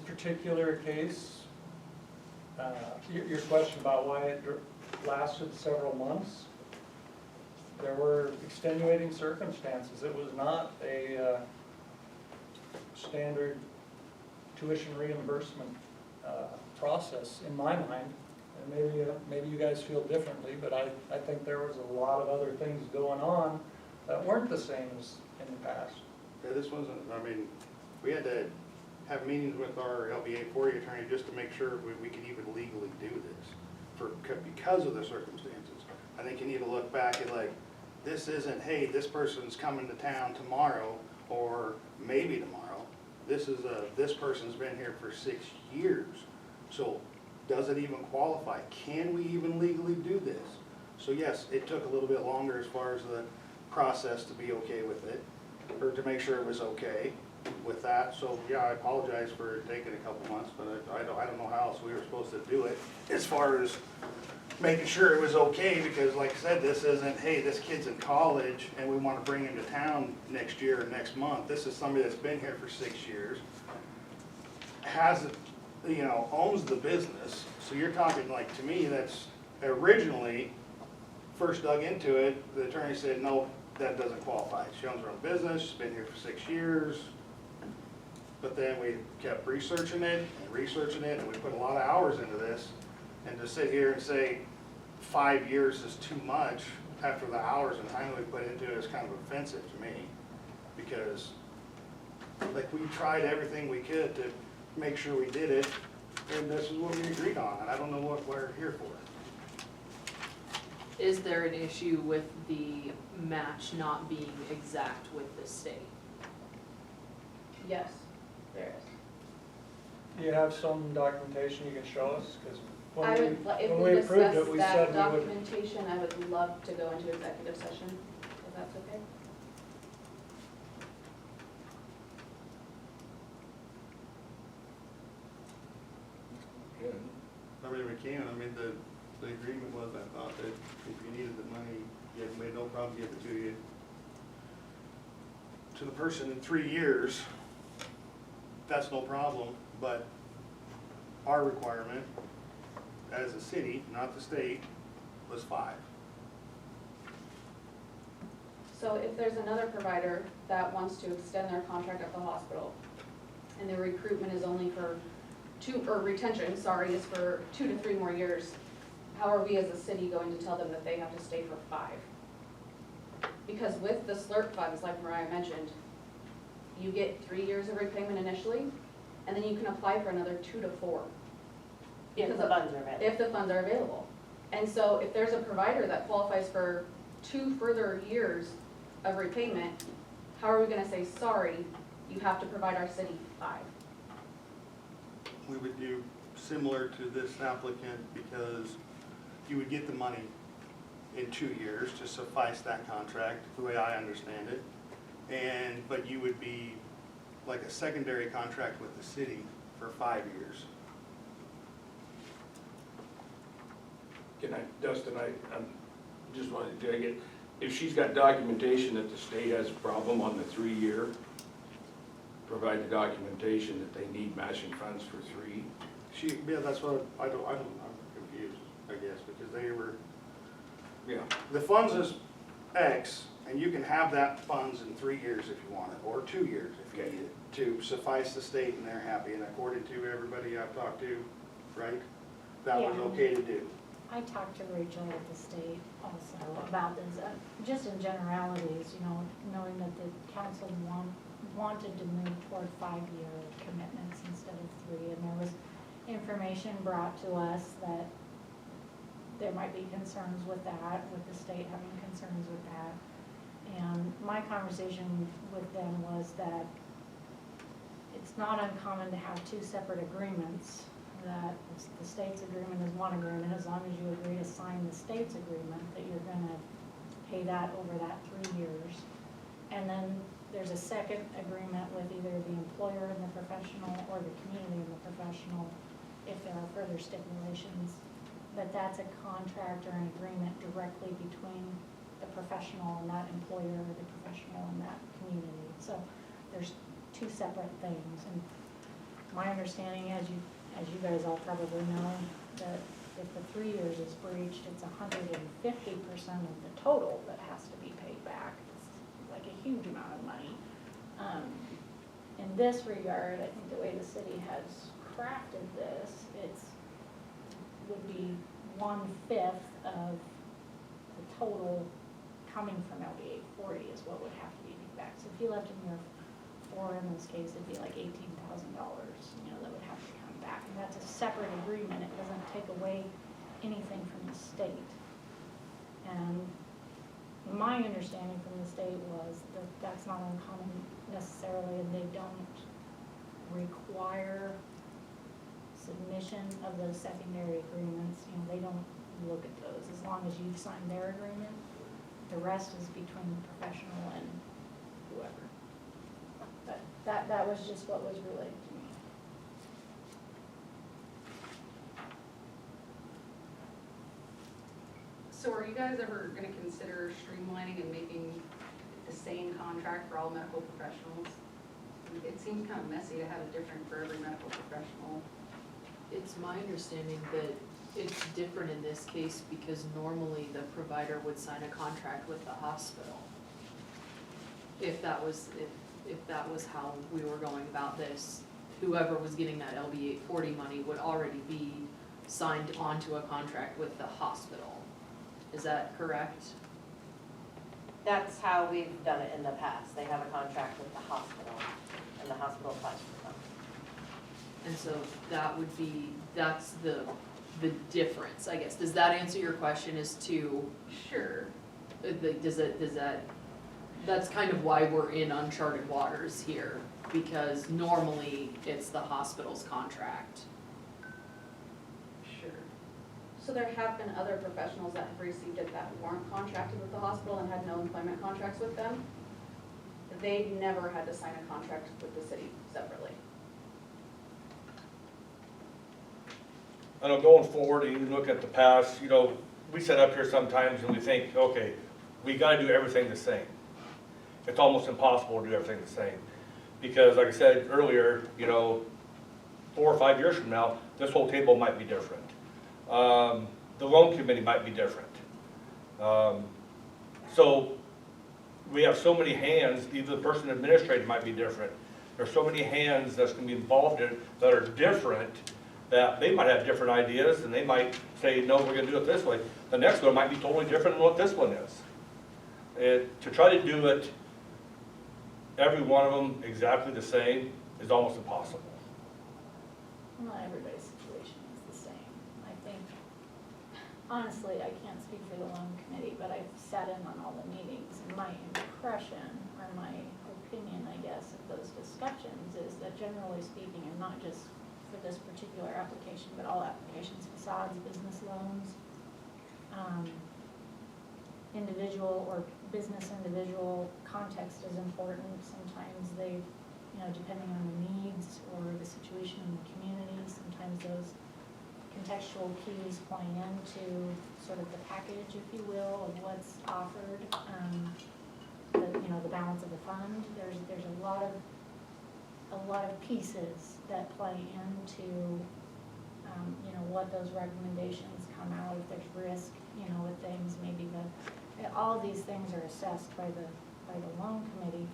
Speaker 1: particular case, your question about why it lasted several months, there were extenuating circumstances. It was not a standard tuition reimbursement process in my mind. And maybe you guys feel differently, but I think there was a lot of other things going on that weren't the same as in the past.
Speaker 13: Yeah, this wasn't, I mean, we had to have meetings with our LBA 40 attorney just to make sure we could even legally do this because of the circumstances. I think you need to look back at like, this isn't, hey, this person's coming to town tomorrow or maybe tomorrow. This is this person's been here for 6 years. So does it even qualify? Can we even legally do this? So yes, it took a little bit longer as far as the process to be okay with it, or to make sure it was okay with that. So yeah, I apologize for taking a couple months, but I don't know how else we were supposed to do it as far as making sure it was okay, because like I said, this isn't, hey, this kid's in college and we want to bring him to town next year or next month. This is somebody that's been here for 6 years, has, you know, owns the business. So you're talking like, to me, that's originally first dug into it, the attorney said, no, that doesn't qualify. She owns her own business, she's been here for 6 years. But then we kept researching it, and we put a lot of hours into this. And to sit here and say 5 years is too much, after the hours and time that we put into it, is kind of offensive to me. Because, like, we tried everything we could to make sure we did it, and this is what we agreed on, and I don't know what we're here for.
Speaker 11: Is there an issue with the match not being exact with the state?
Speaker 16: Yes, there is.
Speaker 1: Do you have some documentation you can show us? Because
Speaker 18: I would, if
Speaker 1: when
Speaker 18: we
Speaker 1: we approved
Speaker 18: discuss
Speaker 1: it, we
Speaker 18: that
Speaker 1: said we would.
Speaker 18: documentation, I would love to go into executive session, if that's okay.
Speaker 13: I mean, we can, I mean, the agreement was, I thought that if you needed the money, we had no problem giving it to you. To the person in 3 years, that's no problem, but our requirement as a city, not the state, was 5.
Speaker 18: So if there's another provider that wants to extend their contract at the hospital, and the recruitment is only for retention, sorry, is for 2 to 3 more years, how are we as a city going to tell them that they have to stay for 5? Because with the SLRP funds, like Mariah mentioned, you get 3 years of repayment initially, and then you can apply for another 2 to 4.
Speaker 9: If the funds are available.
Speaker 18: If the funds are available. And so if there's a provider that qualifies for 2 further years of repayment, how are we gonna say, sorry, you have to provide our city 5?
Speaker 13: We would do similar to this applicant because you would get the money in 2 years to suffice that contract, the way I understand it. But you would be like a secondary contract with the city for 5 years.
Speaker 14: Can I, Dustin, I'm just wanted to get, if she's got documentation that the state has a problem on the 3-year, provide the documentation that they need matching funds for 3.
Speaker 13: Yeah, that's what, I'm confused, I guess, because they were,
Speaker 14: Yeah.
Speaker 13: the funds is X, and you can have that funds in 3 years if you want it, or 2 years if you need it, to suffice the state and they're happy, and according to everybody I've talked to, right? That was
Speaker 3: Yeah.
Speaker 13: okay to do.
Speaker 3: I talked to Rachel at the state also about this, just in generalities, you know, knowing that the council wanted to move toward 5-year commitments instead of 3, and there was information brought to us that there might be concerns with that, with the state having concerns with that. And my conversation with them was that it's not uncommon to have 2 separate agreements, that the state's agreement is one agreement, as long as you agree to sign the state's agreement, that you're gonna pay that over that 3 years. And then there's a second agreement with either the employer and the professional or the community and the professional, if there are further stipulations. But that's a contract or an agreement directly between the professional and that employer, or the professional and that community. So there's 2 separate things. And my understanding, as you guys all probably know, that if the 3 years is breached, it's 150% of the total that has to be paid back. It's like a huge amount of money. In this regard, I think the way the city has crafted this, would be 1/5 of the total coming from LBA 40 is what would have to be paid back. So if you left in year 4 in this case, it'd be like $18,000, you know, that would have to come back. And that's a separate agreement. It doesn't take away anything from the state. And my understanding from the state was that that's not uncommon necessarily, and they don't require submission of those secondary agreements. You know, they don't look at those. As long as you've signed their agreement, the rest is between the professional and whoever. But that was just what was relayed to me.
Speaker 18: So are you guys ever gonna consider streamlining and making the same contract for all medical professionals? It seems kind of messy to have it different for every medical professional.
Speaker 11: It's my understanding that it's different in this case because normally the provider would sign a contract with the hospital. If that was how we were going about this, whoever was getting that LB 840 money would already be signed onto a contract with the hospital. Is that correct?
Speaker 17: That's how we've done it in the past. They have a contract with the hospital, and the hospital applies for them.
Speaker 11: And so that would be, that's the difference, I guess. Does that answer your question as to,
Speaker 18: Sure.
Speaker 11: does that, that's kind of why we're in uncharted waters here, because normally it's the hospital's contract.
Speaker 18: Sure. So there have been other professionals that have received it that weren't contracted with the hospital and had no employment contracts with them. They never had to sign a contract with the city separately.
Speaker 2: I know going forward, and you look at the past, you know, we sit up here sometimes and we think, okay, we gotta do everything the same. It's almost impossible to do everything the same. Because like I said earlier, you know, 4 or 5 years from now, this whole table might be different. The loan committee might be different. So we have so many hands, even the person administrating might be different. There's so many hands that's gonna be involved in it that are different, that they might have different ideas, and they might say, no, we're gonna do it this way. The next one might be totally different than what this one is. To try to do it, every one of them exactly the same, is almost impossible.
Speaker 3: Not everybody's situation is the same. I think, honestly, I can't speak for the loan committee, but I've sat in on all the meetings, and my impression, or my opinion, I guess, of those discussions is that generally speaking, and not just for this particular application, but all applications, facades, business loans, individual or business individual context is important. Sometimes they, you know, depending on the needs or the situation in the community, sometimes those contextual keys play into sort of the package, if you will, of what's offered. You know, the balance of the fund. There's a lot of pieces that play into, you know, what those recommendations come out, if there's risk, you know, with things, maybe all of these things are assessed by the loan committee.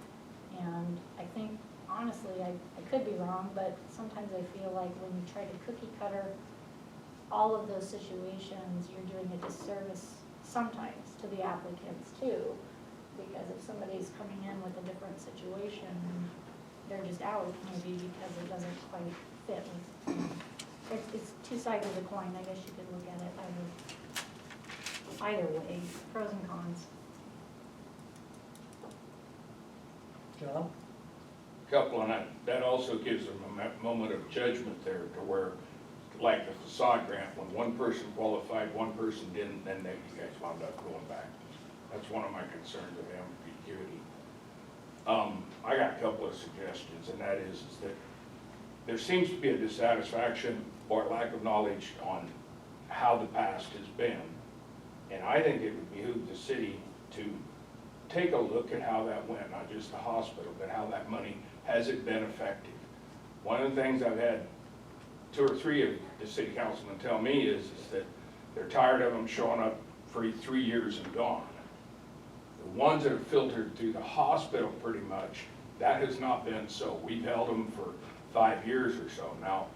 Speaker 3: And I think, honestly, I could be wrong, but sometimes I feel like when you try to cookie cutter all of those situations, you're doing a disservice sometimes to the applicants too. Because if somebody's coming in with a different situation, they're just out maybe because it doesn't quite fit with, it's two sides of the coin, I guess you could look at it either way, pros and cons.
Speaker 1: John?
Speaker 14: Couple, and that also gives them a moment of judgment there to where, like the facade grant, when one person qualified, one person didn't, then you guys wound up going back. That's one of my concerns with ambiguity. I got a couple of suggestions, and that is that there seems to be a dissatisfaction or lack of knowledge on how the past has been. And I think it would behoove the city to take a look at how that went, not just the hospital, but how that money, has it been effective? One of the things I've had 2 or 3 of the city councilmen tell me is that they're tired of them showing up for 3 years and gone. The ones that have filtered through the hospital pretty much, that has not been so. We've held them for 5 years or so. Now,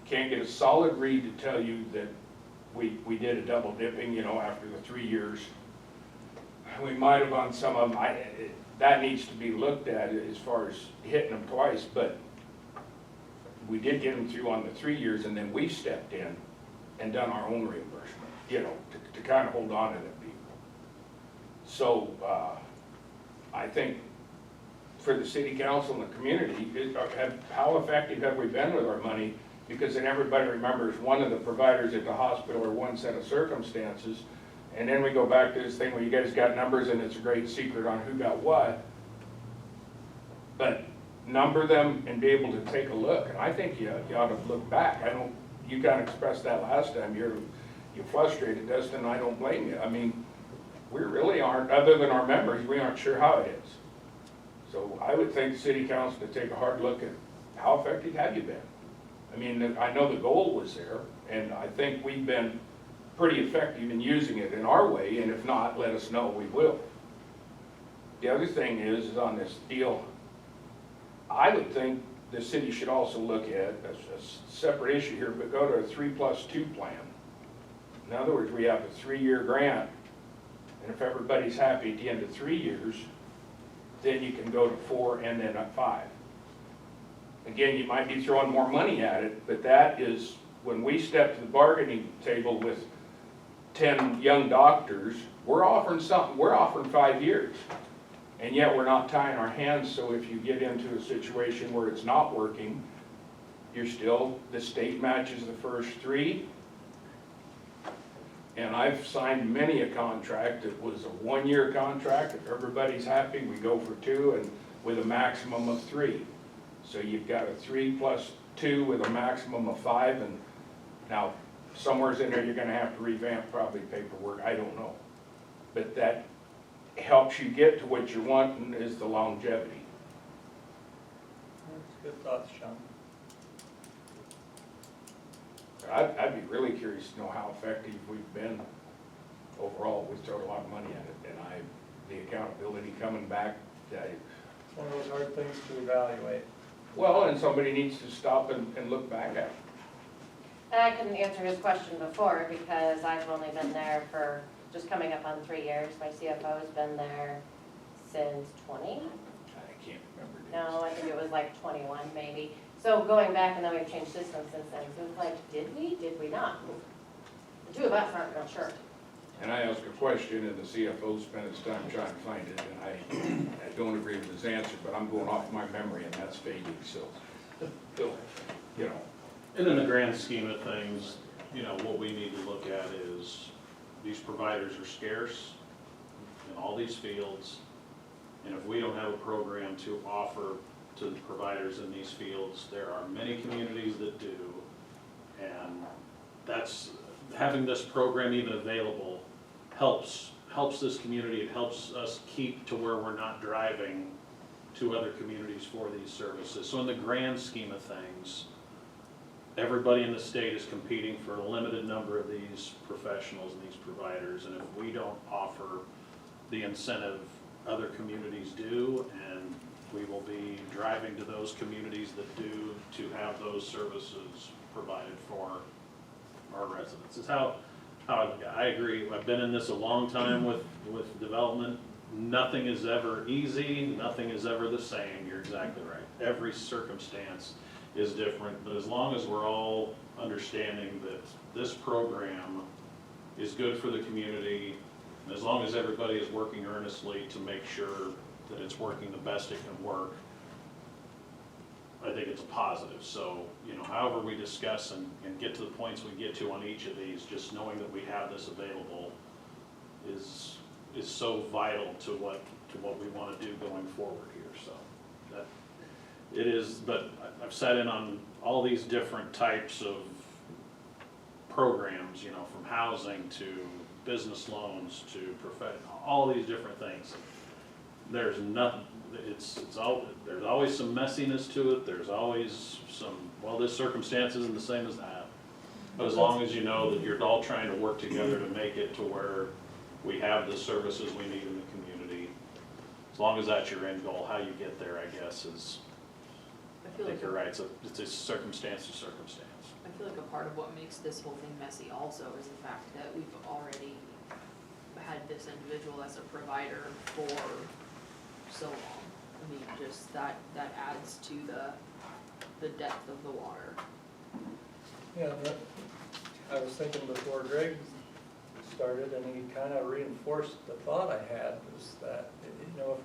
Speaker 14: can't get a solid read to tell you that we did a double dipping, you know, after the 3 years. We might have on some of them, that needs to be looked at as far as hitting them twice, but we did get them through on the 3 years, and then we stepped in and done our own reimbursement, you know, to kind of hold on to them people. So I think for the city council and the community, how effective have we been with our money? Because then everybody remembers one of the providers at the hospital or one set of circumstances, and then we go back to this thing where you guys got numbers and it's a great secret on who got what. But number them and be able to take a look, and I think you ought to look back. You kind of expressed that last time, you're frustrated, Dustin, and I don't blame you. I mean, we really aren't, other than our members, we aren't sure how it is. So I would think the city council to take a hard look at how effective have you been? I mean, I know the goal was there, and I think we've been pretty effective in using it in our way, and if not, let us know, we will. The other thing is on this deal, I would think the city should also look at a separate issue here, but go to a 3+2 plan. In other words, we have a 3-year grant, And if everybody's happy at the end of 3 years, then you can go to 4 and then up 5. Again, you might be throwing more money at it, but that is, when we step to the bargaining table with 10 young doctors, we're offering something, we're offering 5 years. And yet we're not tying our hands, so if you get into a situation where it's not working, you're still, the state matches the first 3. And I've signed many a contract that was a 1-year contract. If everybody's happy, we go for 2 and with a maximum of 3. So you've got a 3 plus 2 with a maximum of 5, and now somewhere's in there you're gonna have to revamp probably paperwork, I don't know. But that helps you get to what you're wanting is the longevity.
Speaker 1: That's good thoughts, John.
Speaker 14: I'd be really curious to know how effective we've been overall. We've thrown a lot of money at it, and the accountability coming back,
Speaker 1: It's one of those hard things to evaluate.
Speaker 14: well, and somebody needs to stop and look back at it.
Speaker 17: And I couldn't answer his question before because I've only been there for just coming up on 3 years. My CFO's been there since 20.
Speaker 14: I can't remember.
Speaker 17: No, I think it was like 21 maybe. So going back, and then we've changed systems since then. So it's like, did we not? The 2 of us aren't real sure.
Speaker 14: And I asked a question, and the CFO spent his time trying to find it, and I don't agree with his answer, but I'm going off my memory, and that's fading, so, you know.
Speaker 7: And in the grand scheme of things, you know, what we need to look at is these providers are scarce in all these fields. And if we don't have a program to offer to the providers in these fields, there are many communities that do. And that's, having this program even available helps this community. It helps us keep to where we're not driving to other communities for these services. So in the grand scheme of things, everybody in the state is competing for a limited number of these professionals and these providers. And if we don't offer the incentive other communities do, and we will be driving to those communities that do to have those services provided for our residents. It's how I agree. I've been in this a long time with development. Nothing is ever easy, nothing is ever the same. You're exactly right. Every circumstance is different, but as long as we're all understanding that this program is good for the community, and as long as everybody is working earnestly to make sure that it's working the best it can work, I think it's a positive. So, you know, however we discuss and get to the points we get to on each of these, just knowing that we have this available is so vital to what we want to do going forward here. So that it is, but I've sat in on all these different types of programs, you know, from housing to business loans to all these different things. There's nothing, there's always some messiness to it, there's always some, well, this circumstance isn't the same as that. But as long as you know that you're all trying to work together to make it to where we have the services we need in the community, as long as that's your end goal, how you get there, I guess, is, I think you're right, it's a circumstance to circumstance.
Speaker 11: I feel like a part of what makes this whole thing messy also is the fact that we've already had this individual as a provider for so long. I mean, just that adds to the depth of the water.
Speaker 1: Yeah, I was thinking before Greg started, and he kind of reinforced the thought I had, was that, you know,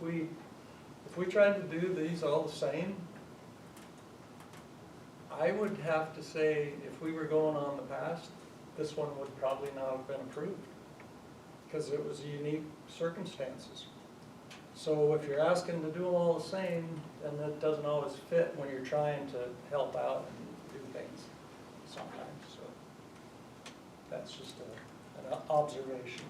Speaker 1: if we tried to do these all the same, I would have to say, if we were going on the past, this one would probably not have been approved, because it was unique circumstances. So if you're asking to do them all the same, then that doesn't always fit when you're trying to help out and do things sometimes, so that's just an observation.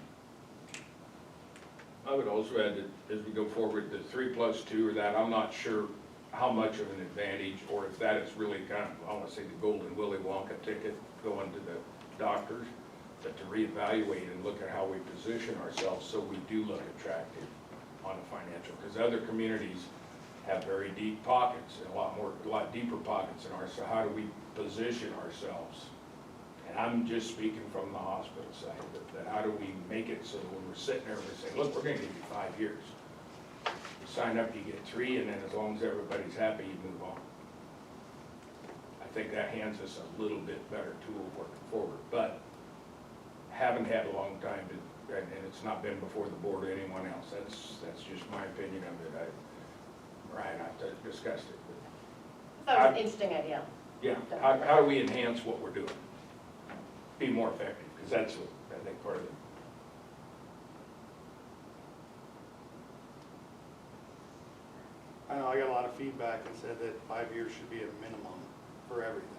Speaker 14: I would also add that as we go forward, the 3+2 or that, I'm not sure how much of an advantage, or if that is really kind of, I want to say the golden Willy Wonka ticket going to the doctors, but to reevaluate and look at how we position ourselves so we do look attractive on the financial, because other communities have very deep pockets and a lot deeper pockets than ours. So how do we position ourselves And I'm just speaking from the hospital side, that how do we make it so when we're sitting there, we're saying, look, we're gonna give you 5 years. You sign up, you get 3, and then as long as everybody's happy, you move on. I think that hands us a little bit better tool working forward, but haven't had a long time to, and it's not been before the board or anyone else. That's just my opinion of it. Brian, I've discussed it.
Speaker 17: That was an interesting idea.
Speaker 14: Yeah, how do we enhance what we're doing? Be more effective, because that's what I think part of it.
Speaker 13: I know, I got a lot of feedback that said that 5 years should be a minimum for everything.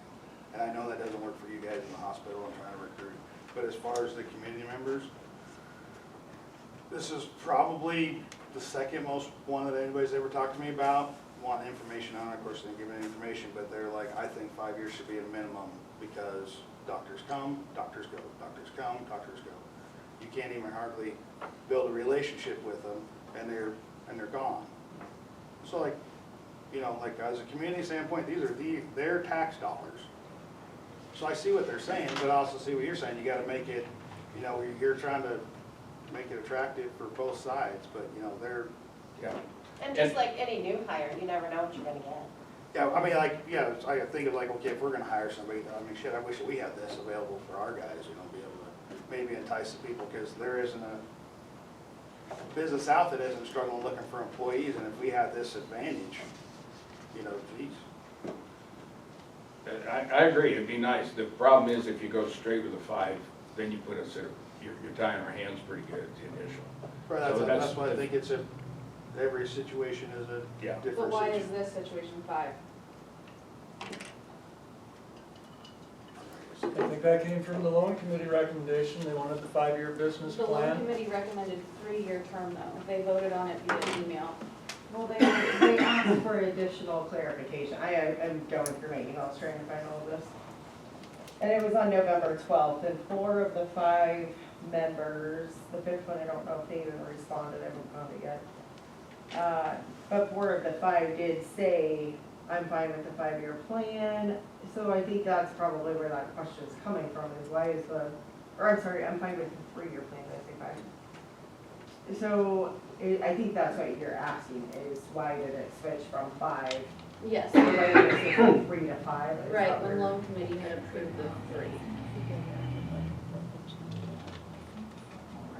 Speaker 13: And I know that doesn't work for you guys in the hospital and trying to recruit, but as far as the community members, this is probably the second most one that anybody's ever talked to me about, wanting information on it. Of course, they didn't give any information, but they're like, I think 5 years should be a minimum because doctors come, doctors go, doctors come, doctors go. You can't even hardly build a relationship with them, and they're gone. So like, you know, like as a community standpoint, these are their tax dollars. So I see what they're saying, but I also see what you're saying. You gotta make it, you know, you're trying to make it attractive for both sides, but you know, they're,
Speaker 14: Yeah.
Speaker 17: And just like any new hire, you never know what you're gonna get.
Speaker 13: yeah, I mean, like, yeah, I think of like, okay, if we're gonna hire somebody, I mean, shit, I wish we had this available for our guys, you know, be able to maybe entice the people, because there isn't a business out that isn't struggling looking for employees, and if we had this advantage, you know, geez.
Speaker 14: I agree, it'd be nice. The problem is if you go straight with a 5, then you put us, you're tying our hands pretty good at the initial.
Speaker 13: Right,
Speaker 14: So
Speaker 13: that's why I think it's every situation is a
Speaker 14: Yeah.
Speaker 13: different
Speaker 11: But why
Speaker 13: situation.
Speaker 11: is this situation 5?
Speaker 1: I think that came from the loan committee recommendation. They wanted the 5-year business
Speaker 11: The loan
Speaker 1: plan.
Speaker 11: committee recommended 3-year term though. They voted on it via email.
Speaker 16: Well, they asked for additional clarification. I'm going through my emails trying to find all of this. And it was on November 12th, and 4 of the 5 members, the 5th one, I don't know if they even responded, I haven't found it yet. But 4 of the 5 did say, I'm fine with the 5-year plan. So I think that's probably where that question's coming from, is why is I'm fine with the 3-year plan, did I say 5? So I think that's what you're asking, is why did it switch from 5?
Speaker 11: Yes.
Speaker 16: Why did it switch from 3 to 5? Is
Speaker 11: Right,
Speaker 16: that
Speaker 11: when
Speaker 16: where-
Speaker 11: loan committee had approved the 3.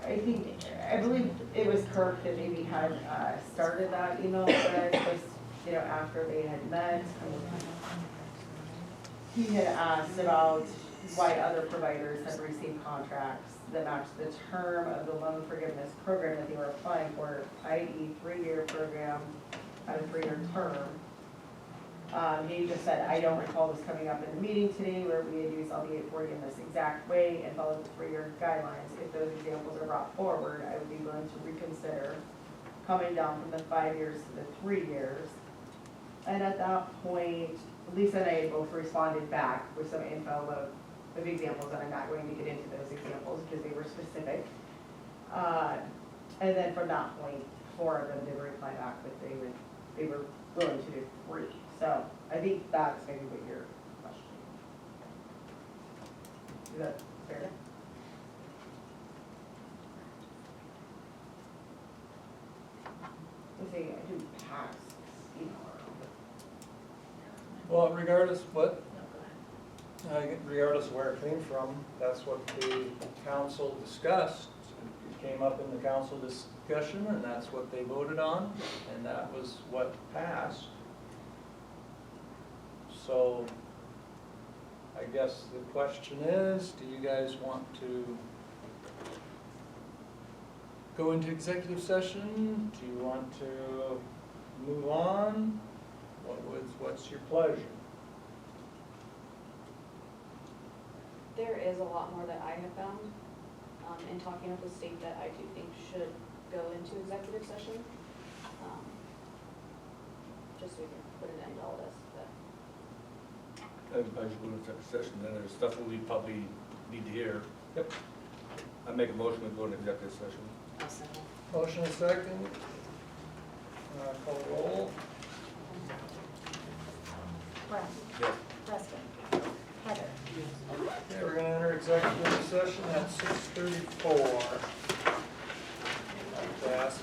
Speaker 16: I believe it was Kirk that maybe had started that email thread, just, you know, after they had met. He had asked about why other providers had received contracts that matched the term of the loan forgiveness program that they were applying for, i.e. 3-year program at a 3-year term. He just said, I don't recall this coming up in the meeting today where we had used LBA 40 in this exact way and followed the 3-year guidelines. If those examples are brought forward, I would be willing to reconsider coming down from the 5 years to the 3 years. And at that point, Lisa and I both responded back with some info of examples, and I'm not going to get into those examples because they were specific. And then from that point, 4 of them did reply back that they were willing to do 3. So I think that's maybe what you're questioning. Is that fair? Let's see, I do pass email around.
Speaker 1: Well, regardless regardless of where it came from, that's what the council discussed. It came up in the council discussion, and that's what they voted on, and that was what passed. So I guess the question is, do you guys want to go into executive session? Do you want to move on? What's your pleasure?
Speaker 11: There is a lot more that I have found in talking with the state that I do think should go into executive session. Just so we can put an end to all this.
Speaker 2: I should go into executive session, then there's stuff that we probably need to hear. Yep. I make a motion to go into executive session.
Speaker 11: I'll second.
Speaker 1: Motion and second. Call roll.
Speaker 3: Brett.
Speaker 2: Yes.
Speaker 3: Preston. Heather.
Speaker 1: Okay, we're gonna enter executive session at 6:34. I'd like to ask